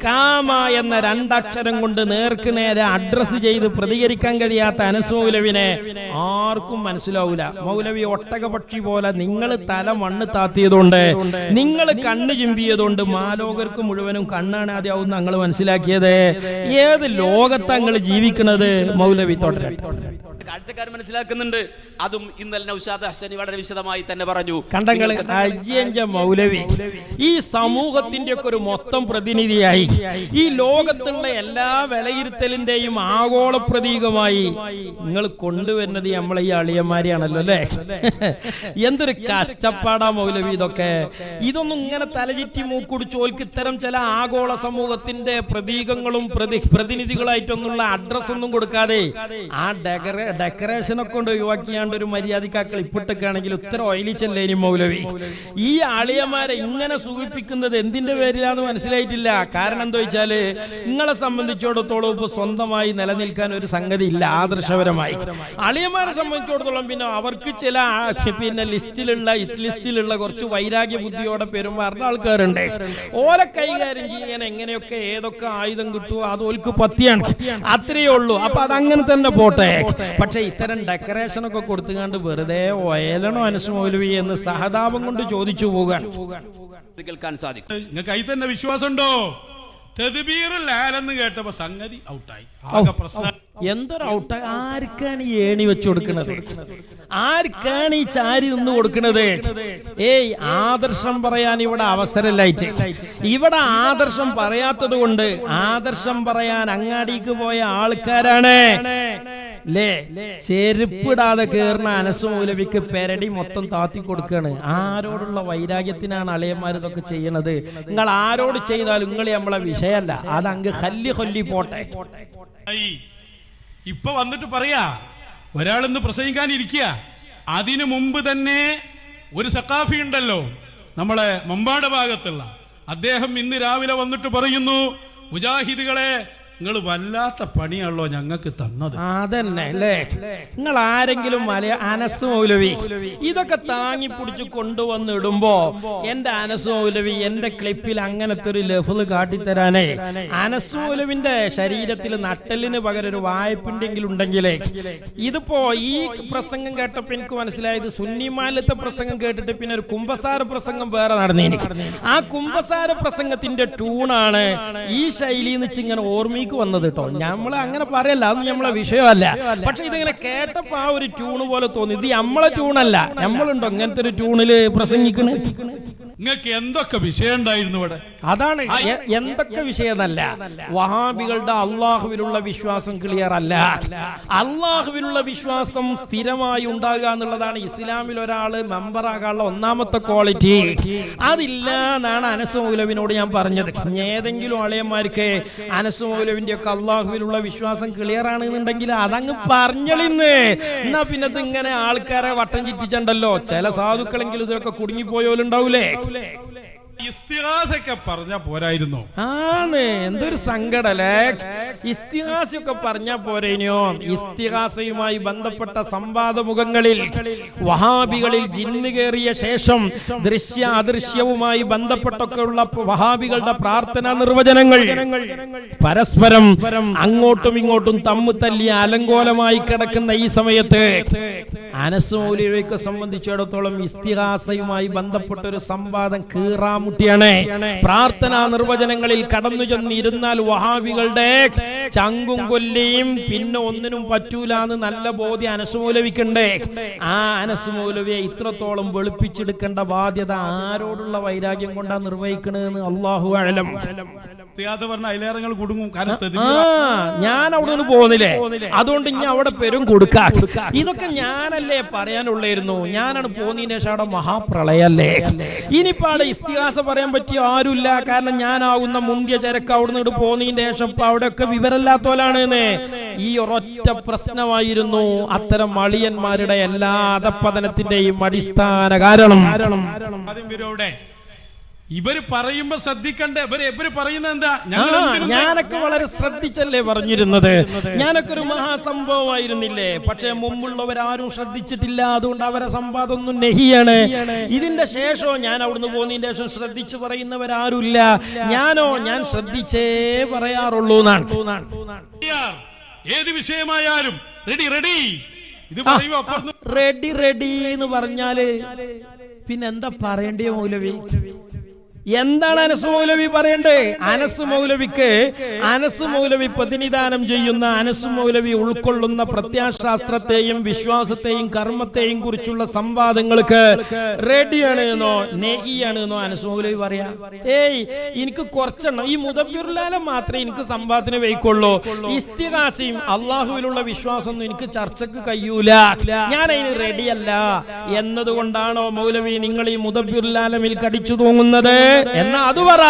കാമ എന്ന 2 അക്ഷരം കൊണ്ട് നേർക്ക് നേരെ അഡ്രസ് ചെയ്ത് പ്രതികരിക്കാൻ കഴിയാത്ത അനസ് മൗലവിനെ ആർക്കും മനസ്സിലാവൂല. മൗലവി ഒട്ടകപക്ഷി പോലെ നിങ്ങൾ തല മണ്ണ് താത്തിയതുകൊണ്ട്, നിങ്ങൾ കണ്ണ് ചിമ്പിയതുകൊണ്ട് മാലോകർക്ക് മുഴുവനും കണ്ണാണ് ആദ്യമാവും ഞങ്ങൾ മനസ്സിലാക്കിയത്. ഏത് ലോകത്തങ്ങൾ ജീവിക്കുന്നത്? മൗലവി തുടരട്ടെ. കാഴ്ചക്കാർ മനസ്സിലാക്കുന്നുണ്ട്. അതും ഇന്നലെ നൗഷാദ് ഹസനി വളരെ വിശദമായി തന്നെ പറഞ്ഞു. കണ്ടങ്ങൾ അജ്യഞ്ച മൗലവി ഈ സമൂഹത്തിന്റെ ഒക്കെ ഒരു മൊത്തം പ്രതിനിധിയായി ഈ ലോകത്തുള്ള എല്ലാ വിലയിരുത്തലിന്റെയും ആഗോള പ്രതീകമായി നിങ്ങൾ കൊണ്ടുവരുന്നത് നമ്മളെ ഈ അളിയന്മാരെയാണല്ലോ അല്ലേ? എന്തൊരു കഷ്ടപ്പാടാ മൗലവി ഇതൊക്കെ. ഇതൊന്നും ഇങ്ങനെ തലചുറ്റി മൂക്കുടിച്ചോൽക്ക് ഇത്തരം ചില ആഗോള സമൂഹത്തിന്റെ പ്രതീകങ്ങളും പ്രതിനിധികളായിട്ടൊന്നുള്ള അഡ്രസ് ഒന്നും കൊടുക്കാതെ ആ ഡെക്കറേഷനൊക്കെ കൊണ്ട് ഒഴിവാക്കിയാണ്ട് ഒരു മര്യാദക്കാക്കൾ ഇപ്പിട്ടൊക്കെയാണെങ്കിൽ ഉത്തര ഒയിലിച്ചല്ലേ ഇനി മൗലവി. ഈ ആളിയന്മാരെ ഇങ്ങനെ സൂചിപ്പിക്കുന്നത് എന്തിന്റെ പേരിലാന്ന് മനസ്സിലായിട്ടില്ല. കാരണം എന്താ വെച്ചാല് നിങ്ങളെ സംബന്ധിച്ചിടത്തോളം ഇപ്പൊ സ്വന്തമായി നിലനിൽക്കാൻ ഒരു സംഗതി ഇല്ല. ആദർശപരമായി അളിയന്മാരെ സംബന്ധിച്ചിടത്തോളം പിന്നെ അവർക്ക് ചില ലിസ്റ്റിലുള്ള കുറച്ച് വൈരാഗ്യ ബുദ്ധിയോടെ പെരുമാറുന്ന ആൾക്കാരുണ്ട്. ഓരെ കൈകാര്യം ചെയ്യാൻ എങ്ങനെയൊക്കെ ഏതൊക്കെ ആയുധം കിട്ടുമോ അത് ഓൽക്ക് പത്തിയാണ്. അത്രയേ ഉള്ളൂ. അപ്പൊ അതങ്ങനെ തന്നെ പോട്ടെ. പക്ഷെ ഇത്തരം ഡെക്കറേഷൻ ഒക്കെ കൊടുത്തുകൊണ്ട് വെറുതെ ഒയലണോ അനസ് മൗലവി എന്ന് സഹതാപം കൊണ്ട് ചോദിച്ചു പോകാൻ കേൾക്കാൻ സാധിക്കും. നിങ്ങൾക്ക് അതിൽ തന്നെ വിശ്വാസമുണ്ടോ? തദ്ബീറുൽ ആലെന്ന് കേട്ടപ്പോ സംഗതി ഔട്ടായി. എന്തൊരു ഔട്ട! ആർക്കാണ് ഈ ഏണി വെച്ച് കൊടുക്കുന്നത്? ആർക്കാണ് ഈ ചാരി നിന്ന് കൊടുക്കുന്നത്? ഏയ് ആദർശം പറയാൻ ഇവിടെ അവസരമില്ലായിട്ട് ഇവിടെ ആദർശം പറയാത്തത് കൊണ്ട് ആദർശം പറയാൻ അങ്ങാടിക്ക് പോയ ആൾക്കാരാണ് ചെരുപ്പിടാതെ കേറുന്ന അനസ് മൗലവിക്ക് പെരടി മൊത്തം താത്തി കൊടുക്കാണ്. ആരോടുള്ള വൈരാഗ്യത്തിനാണ് അളിയന്മാർ ഇതൊക്കെ ചെയ്യണത്? നിങ്ങൾ ആരോട് ചെയ്താലും നിങ്ങൾ നമ്മളെ വിഷയമല്ല. അതങ്ങ് കൊല്ലി പോട്ടെ. ഇപ്പൊ വന്നിട്ട് പറയാ ഒരാളിന്ന് പ്രസംഗിക്കാനിരിക്കുക. അതിനു മുമ്പ് തന്നെ ഒരു സഖാഫി ഉണ്ടല്ലോ നമ്മളെ മമ്പാട് ഭാഗത്തുള്ള അദ്ദേഹം ഇന്ന് രാവിലെ വന്നിട്ട് പറയുന്നു, മുജാഹിദുകളെ നിങ്ങൾ വല്ലാത്ത പണിയാണല്ലോ ഞങ്ങൾക്ക് തന്നത്. അതന്നെ അല്ലേ, നിങ്ങൾ ആരെങ്കിലും അനസ് മൗലവി ഇതൊക്കെ താങ്ങി പിടിച്ച് കൊണ്ടുവന്നിടുമ്പോ എന്റെ അനസ് മൗലവി എന്റെ ക്ലിപ്പിൽ അങ്ങനത്തെ ഒരു ലഫ്ള് കാട്ടിത്തരാനേ, അനസ് മൗലവിന്റെ ശരീരത്തിൽ നട്ടലിന് പകരം ഒരു വായ്പിണ്ടെങ്കിലും ഉണ്ടെങ്കിലേ, ഇതിപ്പോ ഈ പ്രസംഗം കേട്ടപ്പോ എനിക്ക് മനസ്സിലായത് സുന്നിമാലത്തെ പ്രസംഗം കേട്ടിട്ട് പിന്നെ ഒരു കുംഭസാര പ്രസംഗം വേറെ നടന്നേനി. ആ കുംഭസാര പ്രസംഗത്തിന്റെ ട്യൂണാണ് ഈ ശൈലിന്ന് വെച്ച് ഇങ്ങനെ ഓർമ്മിക്ക് വന്നത് കേട്ടോ. നമ്മളെ അങ്ങനെ പറയല്ല, അതൊന്നും നമ്മളെ വിഷയമല്ല. പക്ഷെ ഇതിങ്ങനെ കേട്ടപ്പോ ആ ഒരു ട്യൂണ് പോലെ തോന്നി. ഇത് നമ്മളെ ട്യൂണല്ല. നമ്മളുണ്ടോ ഇങ്ങനത്തെ ഒരു ട്യൂണില് പ്രസംഗിക്കണ? നിങ്ങൾക്ക് എന്തൊക്കെ വിഷയം ഉണ്ടായിരുന്നു ഇവിടെ? അതാണ് എന്തൊക്കെ വിഷയമല്ല. വഹാബികളുടെ അള്ളാഹുവിലുള്ള വിശ്വാസം ക്ലിയർ അല്ല. അള്ളാഹുവിലുള്ള വിശ്വാസം സ്ഥിരമായി ഉണ്ടാകുക എന്നുള്ളതാണ് ഇസ്ലാമിൽ ഒരാള് മെമ്പറാകാനുള്ള ഒന്നാമത്തെ ക്വാളിറ്റി. അതില്ല എന്നാണ് അനസ് മൗലവിനോട് ഞാൻ പറഞ്ഞത്. ഏതെങ്കിലും ആളയന്മാർക്ക് അനസ് മൗലവിന്റെ ഒക്കെ അള്ളാഹുവിലുള്ള വിശ്വാസം ക്ലിയർ ആണെന്നുണ്ടെങ്കിൽ അതങ്ങ് പറഞ്ഞളിന്ന്. എന്നാ പിന്നെ ഇത് ഇങ്ങനെ ആൾക്കാരെ വട്ടം ചുറ്റിച്ചുണ്ടല്ലോ. ചില സാധുക്കളെങ്കിലും ഇതൊക്കെ കുടുങ്ങിപ്പോയോലുണ്ടാവൂലേ. ഇസ്തിഗാസയൊക്കെ പറഞ്ഞാ പോരായിരുന്നോ? ആണ്, എന്തൊരു സങ്കടല്ലേ. ഇസ്തിഗാസയൊക്കെ പറഞ്ഞാ പോരേനോ? ഇസ്തിഗാസയുമായി ബന്ധപ്പെട്ട സംവാദമുഖങ്ങളിൽ വഹാബികളിൽ ജിന്ന് കയറിയ ശേഷം ദൃശ്യ അദൃശ്യവുമായി ബന്ധപ്പെട്ടൊക്കെ ഉള്ള വഹാബികളുടെ പ്രാർത്ഥനാ നിർവചനങ്ങൾ പരസ്പരം അങ്ങോട്ടും ഇങ്ങോട്ടും തമ്മിൽ തല്ലി അലങ്കോലമായി കിടക്കുന്ന ഈ സമയത്ത് അനസ് മൗലവിയെ സംബന്ധിച്ചിടത്തോളം ഇസ്തിഗാസയുമായി ബന്ധപ്പെട്ട ഒരു സംവാദം കീറാമുട്ടിയാണ്. പ്രാർത്ഥനാ നിർവചനങ്ങളിൽ കടന്നു ചെന്നിരുന്നാൽ വഹാബികളുടെ ചങ്കും കൊല്ലിയും പിന്നെ ഒന്നിനും പറ്റൂലെന്ന് നല്ല ബോധ്യം അനസ് മൗലവിക്കുണ്ട്. ആ അനസ് മൗലവിയെ ഇത്രത്തോളം വെളുപ്പിച്ചെടുക്കേണ്ട ബാധ്യത ആരോടുള്ള വൈരാഗ്യം കൊണ്ടാ നിർവഹിക്കണെന്ന് അല്ലാഹു അഅലം. ഞാൻ അവിടെ നിന്ന് പോകുന്നില്ലേ, അതുകൊണ്ട് ഇനി അവിടെ പെരും കൊടുക്കാ. ഇതൊക്കെ ഞാനല്ലേ പറയാനുള്ളായിരുന്നു. ഞാനാണ് പോന്നതിന്റെ ശേഷം അവിടെ മഹാപ്രളയല്ലേ. ഇനിയിപ്പോ അവിടെ ഇസ്തിഗാസ പറയാൻ പറ്റിയ ആരുമില്ല. കാരണം ഞാനാവുന്ന മുന്തിയ ചരക്ക് അവിടുന്ന് പോന്നതിന്റെ ശേഷം അവിടെയൊക്കെ വിവരമില്ലാത്തോലാണ്. ഈ ഒരൊറ്റ പ്രശ്നമായിരുന്നു അത്തരം അളിയന്മാരുടെ എല്ലാ അധപ്പതനത്തിന്റെയും അടിസ്ഥാന കാരണം. ഇവര് പറയുമ്പോ ശ്രദ്ധിക്കണ്ടേ? ഇവര് പറയുന്നത് എന്താ? ഞാനൊക്കെ വളരെ ശ്രദ്ധിച്ചല്ലേ പറഞ്ഞിരുന്നത്. ഞാനൊക്കെ ഒരു മഹാസംഭവമായിരുന്നില്ലേ. പക്ഷെ മുമ്പുള്ളവരാരും ശ്രദ്ധിച്ചിട്ടില്ല. അതുകൊണ്ട് അവരെ സംവാദമൊന്നും നെഹിയാണ്. ഇതിന്റെ ശേഷം ഞാൻ അവിടുന്ന് പോകുന്നതിന്റെ ശേഷം ശ്രദ്ധിച്ചു പറയുന്നവരാരുമില്ല. ഞാൻ ശ്രദ്ധിച്ചേ പറയാറുള്ളൂ. ഏത് വിഷയമായാലും റെഡി റെഡി റെഡി റെഡി എന്ന് പറഞ്ഞാല് പിന്നെ എന്താ പറയണ്ടേ മൗലവി? എന്താണ് അനസ് മൗലവി പറയണ്ടേ? അനസ് മൗലവി പ്രതിനിധാനം ചെയ്യുന്ന അനസ് മൗലവി ഉൾക്കൊള്ളുന്ന പ്രത്യാശാസ്ത്രത്തെയും വിശ്വാസത്തെയും കർമ്മത്തെയും കുറിച്ചുള്ള സംവാദങ്ങൾക്ക് റെഡിയാണ് എന്നോ നെഹിയാണ് എന്നോ അനസ് മൗലവി പറയാ? ഏയ്, എനിക്ക് കുറച്ചെണ്ണം ഈ മുദബ്ബിറുലാലം മാത്രമേ എനിക്ക് സംവാദത്തിന് വയ്ക്കുള്ളൂ. ഇസ്തിഗാസയും അള്ളാഹുവിലുള്ള വിശ്വാസമൊന്നും എനിക്ക് ചർച്ചക്ക് കഴിയൂല. ഞാൻ അതിന് റെഡിയല്ല എന്നതുകൊണ്ടാണോ മൗലവി നിങ്ങൾ ഈ മുദബ്ബിറുലാലമിൽ കടിച്ചു തൂങ്ങുന്നത്? എന്നാ അത് പറ.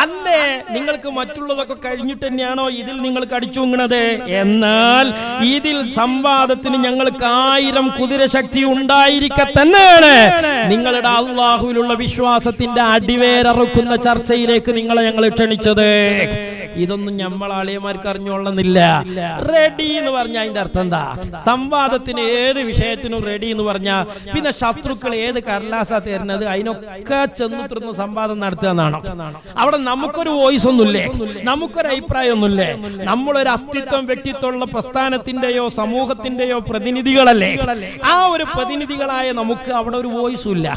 അല്ലേ നിങ്ങൾക്ക് മറ്റുള്ളതൊക്കെ കഴിഞ്ഞിട്ട് തന്നെയാണോ ഇതിൽ നിങ്ങൾ കടിച്ചുങ്ങണത്? എന്നാൽ ഇതിൽ സംവാദത്തിന് ഞങ്ങൾക്ക് 1000 കുതിരശക്തി ഉണ്ടായിരിക്കെ തന്നെയാണ് നിങ്ങളുടെ അള്ളാഹുവിലുള്ള വിശ്വാസത്തിന്റെ അടിവേരറുക്കുന്ന ചർച്ചയിലേക്ക് നിങ്ങളെ ഞങ്ങൾ ക്ഷണിച്ചത്. ഇതൊന്നും നമ്മൾ ആളിയന്മാർക്ക് അറിഞ്ഞോളുന്നില്ല. റെഡി എന്ന് പറഞ്ഞാൽ അതിന്റെ അർത്ഥം എന്താ? സംവാദത്തിന് ഏത് വിഷയത്തിനും റെഡി എന്ന് പറഞ്ഞാൽ പിന്നെ ശത്രുക്കൾ ഏത് കടലാസാ തരുന്നത് അതിനൊക്കെ ചെന്നുത്തുന്ന സംവാദം നടത്തുക എന്നാണോ? അവിടെ നമുക്കൊരു വോയിസ് ഒന്നുമില്ലേ? നമുക്കൊരു അഭിപ്രായം ഒന്നുമില്ലേ? നമ്മളൊരു അസ്തിത്വം വ്യക്തിത്വമുള്ള പ്രസ്ഥാനത്തിന്റെയോ സമൂഹത്തിന്റെയോ പ്രതിനിധികളല്ലേ? ആ ഒരു പ്രതിനിധികളായ നമുക്ക് അവിടെ ഒരു വോയിസും ഇല്ല.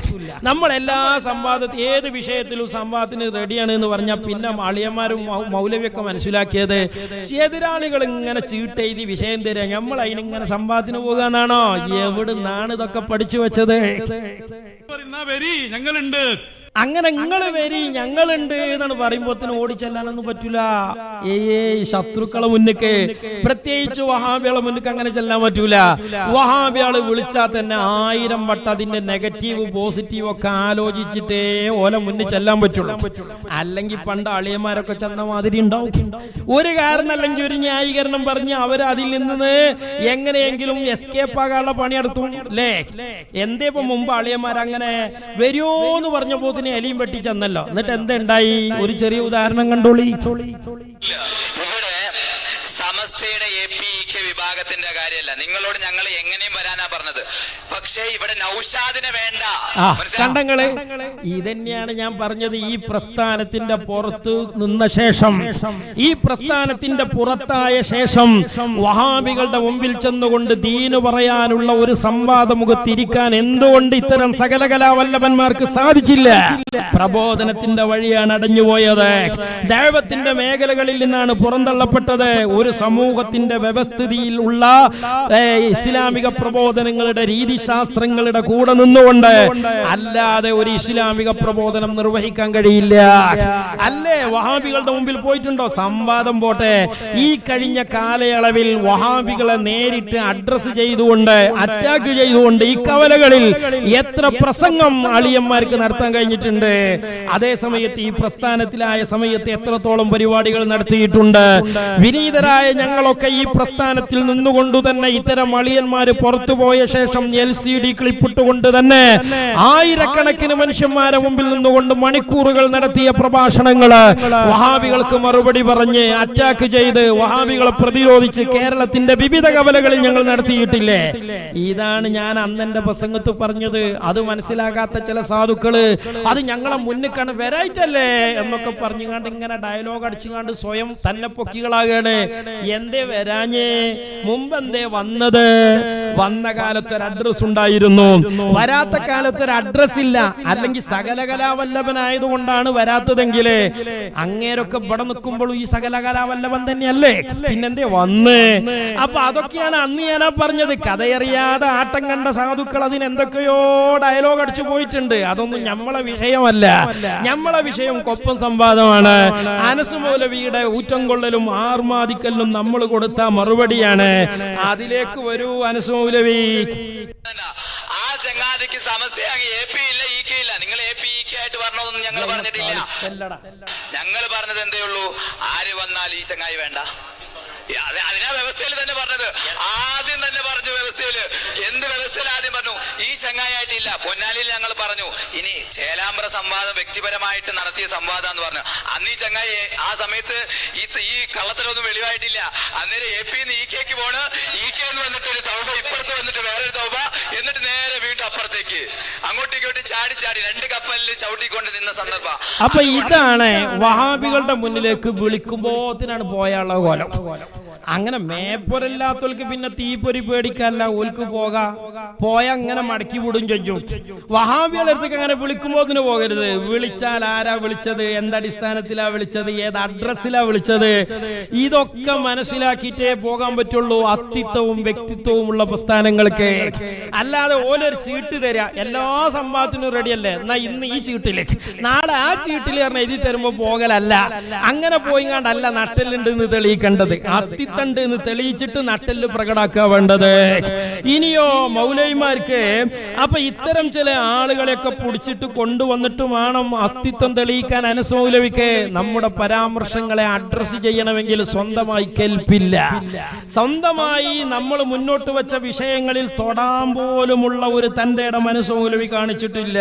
നമ്മളെല്ലാ സംവാദത്തിൽ ഏത് വിഷയത്തിലും സംവാദത്തിന് റെഡിയാണ് എന്ന് പറഞ്ഞാൽ പിന്നെ അളിയന്മാരും മൗലവിയൊക്കെ മനസ്സിലാക്കിയത് എതിരാളികൾ ഇങ്ങനെ ചീട്ടെഴുതി വിഷയം തരാം, നമ്മൾ അതിനിങ്ങനെ സംവാദത്തിന് പോകാന്നാണോ? എവിടുന്നാണ് ഇതൊക്കെ പഠിച്ചു വെച്ചത്? ഞങ്ങളുണ്ട്, അങ്ങനെ നിങ്ങള് വരി ഞങ്ങളുണ്ട് എന്നാണ് പറയുമ്പോത്തിന് ഓടിച്ചെല്ലാനൊന്നും പറ്റൂല. ശത്രുക്കളെ മുന്നിക്ക്, പ്രത്യേകിച്ച് വഹാബികളെ മുന്നിക്ക് അങ്ങനെ ചെല്ലാൻ പറ്റൂല. വഹാബികള് വിളിച്ചാൽ തന്നെ 1000 വട്ടം അതിന്റെ നെഗറ്റീവ് പോസിറ്റീവ് ഒക്കെ ആലോചിച്ചിട്ടേ ഓല മുന്നിൽ ചെല്ലാൻ പറ്റുള്ളൂ. അല്ലെങ്കിൽ പണ്ട് അളിയന്മാരൊക്കെ ചെന്ന മാതിരി ഉണ്ടാവും. ഒരു കാരണം അല്ലെങ്കിൽ ഒരു ന്യായീകരണം പറഞ്ഞ് അവർ അതിൽ നിന്ന് എങ്ങനെയെങ്കിലും എസ്കേപ്പ് ആകാനുള്ള പണിയെടുത്തു അല്ലേ? എന്തേ ഇപ്പൊ മുമ്പ് അളിയന്മാർ അങ്ങനെ വരുമോന്ന് പറഞ്ഞപ്പോ എലിയും വെട്ടി ചെന്നല്ലോ. എന്നിട്ട് എന്തുണ്ടായി? ഒരു ചെറിയ ഉദാഹരണം കണ്ടോളി. ഇവിടെ മദ്രസയുടെ APEK വിഭാഗത്തിന്റെ കാര്യമല്ല, നിങ്ങളോട് ഞങ്ങൾ എങ്ങനെയും വരാനാ പറഞ്ഞത്. പക്ഷേ ഇവിടെ നൗഷാദിനെ വേണ്ട. കണ്ടങ്ങള്, ഇതന്നെയാണ് ഞാൻ പറഞ്ഞത്. ഈ പ്രസ്ഥാനത്തിന്റെ പുറത്ത് നിന്ന ശേഷം, ഈ പ്രസ്ഥാനത്തിന്റെ പുറത്തായ ശേഷം വഹാബികളുടെ മുമ്പിൽ ചെന്നുകൊണ്ട് ദീന് പറയാനുള്ള ഒരു സംവാദമുഖത്തിരിക്കാൻ എന്തുകൊണ്ട് ഇത്തരം സകല കലാവല്ലഭന്മാർക്ക് സാധിച്ചില്ല? പ്രബോധനത്തിന്റെ വഴിയാണ് അടഞ്ഞുപോയത്. ദഅവത്തിന്റെ മേഖലകളിൽ നിന്നാണ് പുറന്തള്ളപ്പെട്ടത്. ഒരു സമൂഹത്തിന്റെ വ്യവസ്ഥിതിയിൽ ഉള്ള ഇസ്ലാമിക പ്രബോധനങ്ങളുടെ രീതിശാസ്ത്രങ്ങളുടെ കൂടെ നിന്നുകൊണ്ട് അല്ലാതെ ഒരു ഇസ്ലാമിക പ്രബോധനം നിർവഹിക്കാൻ കഴിയില്ല. അല്ലേ? വഹാബികളുടെ മുമ്പിൽ പോയിട്ടുണ്ടോ? സംവാദം പോട്ടെ, ഈ കഴിഞ്ഞ കാലയളവിൽ വഹാബികളെ നേരിട്ട് അഡ്രസ് ചെയ്തുകൊണ്ട്, അറ്റാക്ക് ചെയ്തുകൊണ്ട് ഈ കവലകളിൽ എത്ര പ്രസംഗം അളിയന്മാർക്ക് നടത്താൻ കഴിഞ്ഞിട്ടുണ്ട്. അതേ സമയത്ത് ഈ പ്രസ്ഥാനത്തിലായ സമയത്ത് എത്രത്തോളം പരിപാടികൾ നടത്തിയിട്ടുണ്ട്. വിനീതരായ ഞങ്ങളൊക്കെ ഈ പ്രസ്ഥാനത്തിൽ നിന്നുകൊണ്ട് തന്നെ ഇത്തരം അളിയന്മാര് പുറത്തുപോയ ശേഷം LCD ക്ലിപ്പിട്ടുകൊണ്ട് തന്നെ ആയിരക്കണക്കിന് മനുഷ്യന്മാരെ മുമ്പിൽ നിന്നുകൊണ്ട് മണിക്കൂറുകൾ നടത്തിയ പ്രഭാഷണങ്ങള് വഹാബികൾക്ക് മറുപടി പറഞ്ഞ് അറ്റാക്ക് ചെയ്ത് വഹാബികളെ പ്രതിരോധിച്ച് കേരളത്തിന്റെ വിവിധ കവലകളിൽ ഞങ്ങൾ നടത്തിയിട്ടില്ലേ? ഇതാണ് ഞാൻ അന്നെന്റെ പ്രസംഗത്ത് പറഞ്ഞത്. അത് മനസ്സിലാകാത്ത ചില സാധുക്കള് അത് ഞങ്ങളെ മുന്നിക്കാണ് വരായിട്ടല്ലേ എന്നൊക്കെ പറഞ്ഞുകൊണ്ട് ഇങ്ങനെ ഡയലോഗ് അടിച്ചുകൊണ്ട് സ്വയം തന്നെ പൊക്കികളാകാണ്. എന്തേ വരാഞ്ഞേ? മുമ്പെന്തേ വന്നത്? വന്ന കാലത്ത് ഒരു അഡ്രസ് ഉണ്ടായിരുന്നു, വരാത്ത കാലത്ത് ഒരു അഡ്രസ് ഇല്ല. അല്ലെങ്കിൽ സകല കലാവല്ലഭനായതുകൊണ്ടാണ് വരാത്തതെങ്കിൽ അങ്ങേരൊക്കെ ഇവിടെ നിൽക്കുമ്പോഴും ഈ സകല കലാവല്ലഭൻ തന്നെയല്ലേ? പിന്നെന്തേ വന്ന്? അപ്പൊ അതൊക്കെയാണ് അന്ന് ഞാനാ പറഞ്ഞത്. കഥയറിയാതെ ആട്ടം കണ്ട സാധുക്കൾ അതിനെന്തൊക്കെയോ ഡയലോഗ് അടിച്ചു പോയിട്ടുണ്ട്. അതൊന്നും നമ്മളെ വിഷയമല്ല. നമ്മളെ വിഷയം കൊപ്പം സംവാദമാണ്. അനസ് മൗലവിയുടെ ഊറ്റം കൊള്ളലും ആർമാദിക്കലിനും നമ്മൾ കൊടുത്ത മറുപടിയാണ്. അതിലേക്ക് വരൂ അനസ് മൗലവി. ആ ചങ്ങാതിക്ക് സമസ്യ AP ഇല്ല, EK ഇല്ല. നിങ്ങൾ APEK ആയിട്ട് പറഞ്ഞതൊന്നും ഞങ്ങൾ പറഞ്ഞിട്ടില്ല. ഞങ്ങൾ പറഞ്ഞത് എന്തേ ഉള്ളൂ, ആര് വന്നാൽ ഈ ചങ്ങായി വേണ്ട. അതിനാ വ്യവസ്ഥയിൽ തന്നെ പറഞ്ഞത്. ആദ്യം തന്നെ പറഞ്ഞു വ്യവസ്ഥയില്. എന്ത് വ്യവസ്ഥയിൽ ആദ്യം പറഞ്ഞു? ഈ ചങ്ങായിട്ടില്ല. പൊന്നാലിയിൽ ഞങ്ങൾ പറഞ്ഞു ഇനി ചേലാമ്പ്ര സംവാദം വ്യക്തിപരമായിട്ട് നടത്തിയ സംവാദം എന്ന് പറഞ്ഞു. അന്ന് ഈ ചങ്ങായി ആ സമയത്ത് ഈ കള്ളത്തിലൊന്നും വെളിവായിട്ടില്ല. അന്നേരം APന്ന് EKക്ക് പോണ്. EK എന്ന് വന്നിട്ട് ഒരു തൗബ, ഇപ്പുറത്ത് വന്നിട്ട് വേറൊരു തൗബ, എന്നിട്ട് നേരെ വീണ്ടും അപ്പുറത്തേക്ക് അങ്ങോട്ടേക്കോട്ട് ചാടി രണ്ട് കപ്പലിൽ ചവിട്ടിക്കൊണ്ട് നിന്ന സന്ദർഭം. അപ്പൊ ഇതാണ് വഹാബികളുടെ മുന്നിലേക്ക് വിളിക്കുമ്പോത്തിനാണ് പോയാള കോലം. അങ്ങനെ മേപ്പൊരില്ലാത്തവർക്ക് പിന്നെ തീപ്പൊരി പേടിക്കല്ല, ഓൽക്ക് പോയ അങ്ങനെ മടക്കി വിടും ചെയ്യും. വഹാബികളടുത്തേക്ക് അങ്ങനെ വിളിക്കുമ്പോത്തിന് പോകരുത്. വിളിച്ചാൽ ആരാ വിളിച്ചത്, എന്തടിസ്ഥാനത്തിലാ വിളിച്ചത്, ഏത് അഡ്രസ്സിലാ വിളിച്ചത്, ഇതൊക്കെ മനസ്സിലാക്കിയിട്ടേ പോകാൻ പറ്റുള്ളൂ അസ്തിത്വവും വ്യക്തിത്വവും ഉള്ള പ്രസ്ഥാനങ്ങൾക്ക്. അല്ലാതെ ഓലൊരു ചീട്ട് തരാ, എല്ലാ സംഭവത്തിനും റെഡിയല്ലേ, എന്നാ ഇന്ന് ഈ ചീട്ടിലേക്ക് നാളെ ആ ചീട്ടിൽ പറഞ്ഞ എഴുതി തരുമ്പോ പോകലല്ല. അങ്ങനെ പോയിങ്ങാണ്ടല്ല നട്ടലുണ്ട് എന്ന് തെളിയിക്കേണ്ടത്. അസ്തിത്വം എന്ന് തെളിയിച്ചിട്ട് നട്ടെല്ല് പ്രകടാക്കുക വേണ്ടത്. ഇനിയോ മൗലവിമാർക്ക് അപ്പൊ ഇത്തരം ചില ആളുകളെയൊക്കെ പിടിച്ചിട്ട് കൊണ്ടുവന്നിട്ട് വേണം അസ്തിത്വം തെളിയിക്കാൻ. അനസ് മൗലവിക്ക് നമ്മുടെ പരാമർശങ്ങളെ അഡ്രസ് ചെയ്യണമെങ്കിൽ സ്വന്തമായി കെൽപ്പില്ല. സ്വന്തമായി നമ്മൾ മുന്നോട്ട് വെച്ച വിഷയങ്ങളിൽ തൊടാൻ പോലുമുള്ള ഒരു തന്റെ ഇടം അനസ് മൗലവി കാണിച്ചിട്ടില്ല.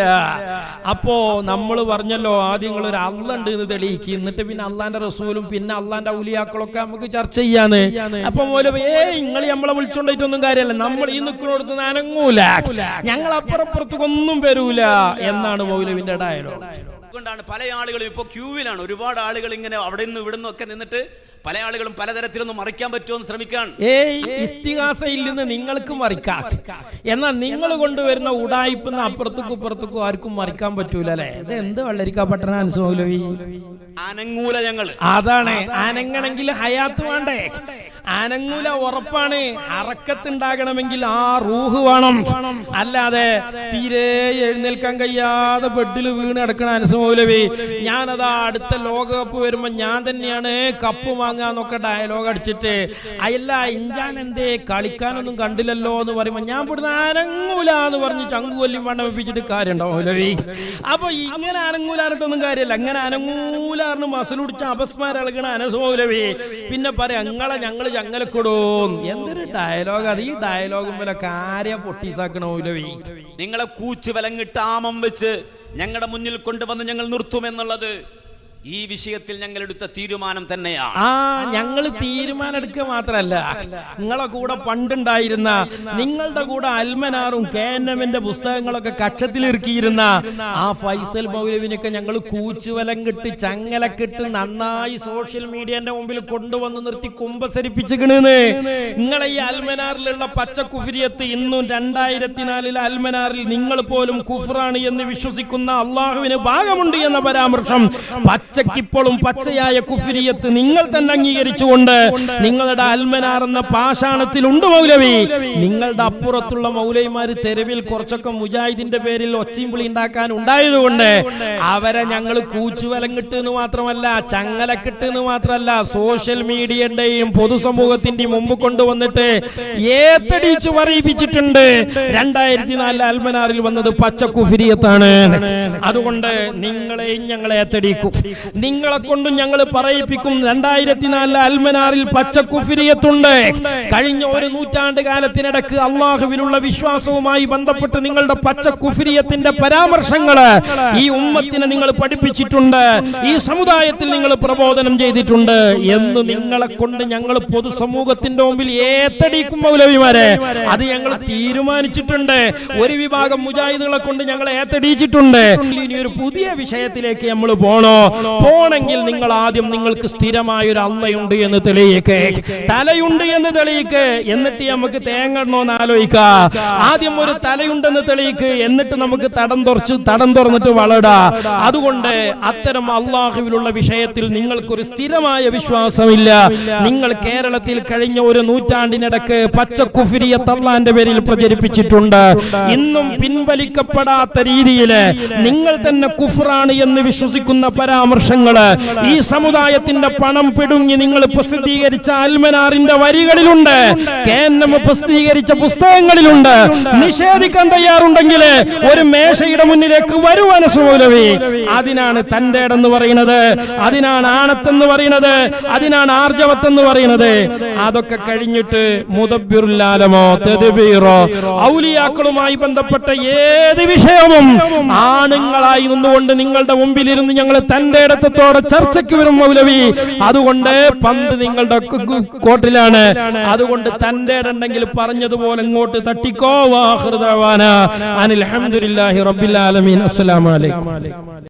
അപ്പോ നമ്മൾ പറഞ്ഞല്ലോ ആദ്യം ഒരു അള്ളണ്ട് എന്ന് തെളിയിക്കും, എന്നിട്ട് പിന്നെ അള്ളാന്റെ റസൂലും പിന്നെ അള്ളാന്റെ ഔലിയാക്കളൊക്കെ നമുക്ക് ചർച്ച ചെയ്യാന്ന്. അപ്പൊ മൗലവി നിങ്ങൾ നമ്മളെ വിളിച്ചോണ്ടിട്ടൊന്നും കാര്യമല്ല, നമ്മൾ ഈ നിൽക്കുന്നിടത്ത് അനങ്ങൂല, ഞങ്ങൾ അപ്പുറപ്പുറത്തേക്കൊന്നും വരൂല എന്നാണ് മൗലവിന്റെ ഡയലോഗ്. അതുകൊണ്ടാണ് പല ആളുകളും ഇപ്പൊ ക്യൂവിലാണ്. ഒരുപാട് ആളുകൾ ഇങ്ങനെ അവിടെ നിന്ന് ഇവിടെ നിന്നൊക്കെ നിന്നിട്ട് പല ആളുകളും പലതരത്തിലൊന്നും മറിക്കാൻ പറ്റുമോ എന്ന് ശ്രമിക്കാൻ. ഇസ്തിഗാസയിൽ നിന്ന് നിങ്ങൾക്ക് മറിക്കാം, എന്നാൽ നിങ്ങൾ കൊണ്ടുവരുന്ന ഉടായിപ്പെന്ന് അപ്പുറത്തേക്കും ഇപ്പുറത്തേക്കും ആർക്കും മറിക്കാൻ പറ്റൂല അല്ലെ? ഇത് എന്ത് വെള്ളരിക്കാപട്ടണ അനസ് മൗലവി? അനങ്ങൂല ഞങ്ങൾ. അതാണ്, അനങ്ങണമെങ്കിൽ ഹയാത്ത് വേണ്ടേ? അനങ്ങൂല ഉറപ്പാണ്. ഹറക്കത്തുണ്ടാകണമെങ്കിൽ ആ റൂഹ് വേണം. അല്ലാതെ തീരെ എഴുന്നേൽക്കാൻ കഴിയാതെ ബെഡിൽ വീണ് കിടക്കണ അനസ് മൗലവി ഞാനതാ അടുത്ത ലോകകപ്പ് വരുമ്പോ ഞാൻ തന്നെയാണ് കപ്പ് വാങ്ങാന്നൊക്കെ ഡയലോഗ് അടിച്ചിട്ട് അയല്ല ഇഞ്ചാൻ എന്തേ കളിക്കാനൊന്നും കണ്ടില്ലല്ലോ എന്ന് പറയുമ്പോ ഞാൻ ഇവിടുന്ന് അനങ്ങൂല എന്ന് പറഞ്ഞ് ചങ്കുവല്ലി വണ്ണം വെപ്പിച്ചിട്ട് കാര്യമുണ്ടോ മൗലവി? അപ്പൊ ഇങ്ങനെ അനങ്ങൂലാറിട്ടൊന്നും കാര്യമല്ല. അങ്ങനെ അനങ്ങൂലാറിന് മസലുടിച്ച അപസ്മാരളകണ അനസ് മൗലവി പിന്നെ പറയാം ഞങ്ങള് ചങ്ങലക്കൊടും. എന്തൊരു ഡയലോഗ് അത്! ഈ ഡയലോഗും പോലെ കാര്യ പൊട്ടീസാക്കണ മൗലവി. നിങ്ങളെ കൂച്ച് വിലങ്ങിട്ട് ആമം വെച്ച് ഞങ്ങളുടെ മുന്നിൽ കൊണ്ടുവന്ന് ഞങ്ങൾ നിർത്തുമെന്നുള്ളത് ഈ വിഷയത്തിൽ ഞങ്ങൾ എടുത്ത തീരുമാനം തന്നെയാണ്. ഞങ്ങൾ തീരുമാനം എടുക്കുക മാത്രല്ല, നിങ്ങളെ കൂടെ പണ്ടുണ്ടായിരുന്ന, നിങ്ങളുടെ കൂടെ അൽമനാറും KNMന്റെ പുസ്തകങ്ങളൊക്കെ കക്ഷത്തിലിറക്കിയിരുന്ന ആ ഫൈസൽ മൗലവിനൊക്കെ ഞങ്ങൾ കൂച്ചുവലം കിട്ട് ചങ്ങലക്കിട്ട് നന്നായി സോഷ്യൽ മീഡിയന്റെ മുമ്പിൽ കൊണ്ടുവന്ന് നിർത്തി കുമ്പസരിപ്പിച്ചിക്കണെന്ന്. നിങ്ങളെ ഈ അൽമനാറിലുള്ള പച്ച കുഫ്രിയത്ത് ഇന്നും 2004 അൽമനാറിൽ നിങ്ങൾ പോലും കുഫ്റാണ് എന്ന് വിശ്വസിക്കുന്ന അള്ളാഹുവിന് ഭാഗമുണ്ട് എന്ന പരാമർശം പച്ചക്കിപ്പോഴും പച്ചയായ കുഫ്രിയത്ത് നിങ്ങൾ തന്നെ അംഗീകരിച്ചുകൊണ്ട് നിങ്ങളുടെ അൽമനാർ എന്ന പാഷാണത്തിലുണ്ട് മൗലവി. നിങ്ങളുടെ അപ്പുറത്തുള്ള മൗലവിമാര് തെരുവിൽ കുറച്ചൊക്കെ മുജാഹിദിന്റെ പേരിൽ ഒച്ചയും വിളി ഉണ്ടാക്കാൻ ഉണ്ടായതുകൊണ്ട് അവരെ ഞങ്ങൾ കൂച്ചുവലം കിട്ടുന്നു മാത്രമല്ല, ചങ്ങലക്കിട്ടെന്ന് മാത്രമല്ല, സോഷ്യൽ മീഡിയയുടെയും പൊതുസമൂഹത്തിന്റെയും മുമ്പ് കൊണ്ടുവന്നിട്ട് ഏത്തടിച്ചു പറയിപ്പിച്ചിട്ടുണ്ട്. 2004 അൽമനാറിൽ വന്നത് പച്ച കുഫ്രിയത്താണ്. അതുകൊണ്ട് നിങ്ങളെയും ഞങ്ങളെ ഏത്തടിക്കും, നിങ്ങളെ കൊണ്ടും ഞങ്ങൾ പറയിപ്പിക്കും. 2004 അൽമനാറിൽ പച്ച കുഫ്രിയത്തുണ്ട്. കഴിഞ്ഞ ഒരു നൂറ്റാണ്ട് കാലത്തിനിടക്ക് അള്ളാഹുവിലുള്ള വിശ്വാസവുമായി ബന്ധപ്പെട്ട് നിങ്ങളുടെ പച്ച കുഫ്രിയത്തിന്റെ പരാമർശങ്ങള് ഈ ഉമ്മത്തിനെ നിങ്ങൾ പഠിപ്പിച്ചിട്ടുണ്ട്, ഈ സമുദായത്തിൽ നിങ്ങൾ പ്രബോധനം ചെയ്തിട്ടുണ്ട് എന്ന് നിങ്ങളെ കൊണ്ട് ഞങ്ങൾ പൊതുസമൂഹത്തിന്റെ മുമ്പിൽ ഏത്തടിക്കും മൗലവിമാരെ. അത് ഞങ്ങൾ തീരുമാനിച്ചിട്ടുണ്ട്. ഒരു വിഭാഗം മുജാഹിദുകളെ കൊണ്ട് ഞങ്ങൾ ഏത്തടിച്ചിട്ടുണ്ട്. ഇനി ഒരു പുതിയ വിഷയത്തിലേക്ക് നമ്മൾ പോണെങ്കിൽ നിങ്ങൾ ആദ്യം നിങ്ങൾക്ക് സ്ഥിരമായ ഒരു അള്ളയുണ്ട് എന്ന് തെളിയിക്ക്, തലയുണ്ട് എന്ന് തെളിയിക്ക്, എന്നിട്ട് നമുക്ക് തേങ്ങണോന്ന് ആലോചിക്ക. ആദ്യം ഒരു തലയുണ്ടെന്ന് തെളിയിക്ക്, എന്നിട്ട് നമുക്ക് തടം തുറന്നിട്ട് വളടാ. അതുകൊണ്ട് അത്തരം അള്ളാഹുവിലുള്ള വിഷയത്തിൽ നിങ്ങൾക്കൊരു സ്ഥിരമായ വിശ്വാസമില്ല. നിങ്ങൾ കേരളത്തിൽ കഴിഞ്ഞ ഒരു നൂറ്റാണ്ടിനിടക്ക് പച്ച കുഫ്രിയത്ത് അള്ളാന്റെ പേരിൽ പ്രചരിപ്പിച്ചിട്ടുണ്ട്. ഇന്നും പിൻവലിക്കപ്പെടാത്ത രീതിയിൽ നിങ്ങൾ തന്നെ കുഫ്റാണ് എന്ന് വിശ്വസിക്കുന്ന പരാമർശങ്ങള് ഈ സമുദായത്തിന്റെ പണം പിടുങ്ങി നിങ്ങൾ പ്രസിദ്ധീകരിച്ച അൽമനാറിന്റെ വരികളിലുണ്ട്, KNM പ്രസിദ്ധീകരിച്ച പുസ്തകങ്ങളിലുണ്ട്. നിഷേധിക്കാൻ തയ്യാറുണ്ടെങ്കിൽ ഒരു മേശയുടെ മുന്നിലേക്ക് വരുവാൻ മൗലവി. അതിനാണ് തന്റെ ഇടന്ന് പറയുന്നത്, അതിനാണ് ആണത്തെന്ന് പറയുന്നത്, അതിനാണ് ആർജവത്തെന്ന് പറയുന്നത്. അതൊക്കെ കഴിഞ്ഞിട്ട് മുദബ്ബിറുല്ലാലമോ തദ്ബീറോ ഔലിയാക്കളുമായി ബന്ധപ്പെട്ട ഏത് വിഷയവും ആണുങ്ങളായി നിന്നുകൊണ്ട് നിങ്ങളുടെ മുമ്പിലിരുന്ന് ഞങ്ങൾ തന്റെ ഇടത്തോടെ ചർച്ചയ്ക്ക് വരും മൗലവി. അതുകൊണ്ട് പന്ത് നിങ്ങളുടെ കോട്ടിലാണ്. അതുകൊണ്ട് തന്റെ ഇടണ്ടെങ്കിൽ പറഞ്ഞതുപോലെ ഇങ്ങോട്ട് തട്ടിക്കോ. വാഖിറു ദഅവാനാ അനിൽ ഹംദുലില്ലാഹി റബ്ബിൽ ആലമീൻ. അസ്സലാമു അലൈക്കും.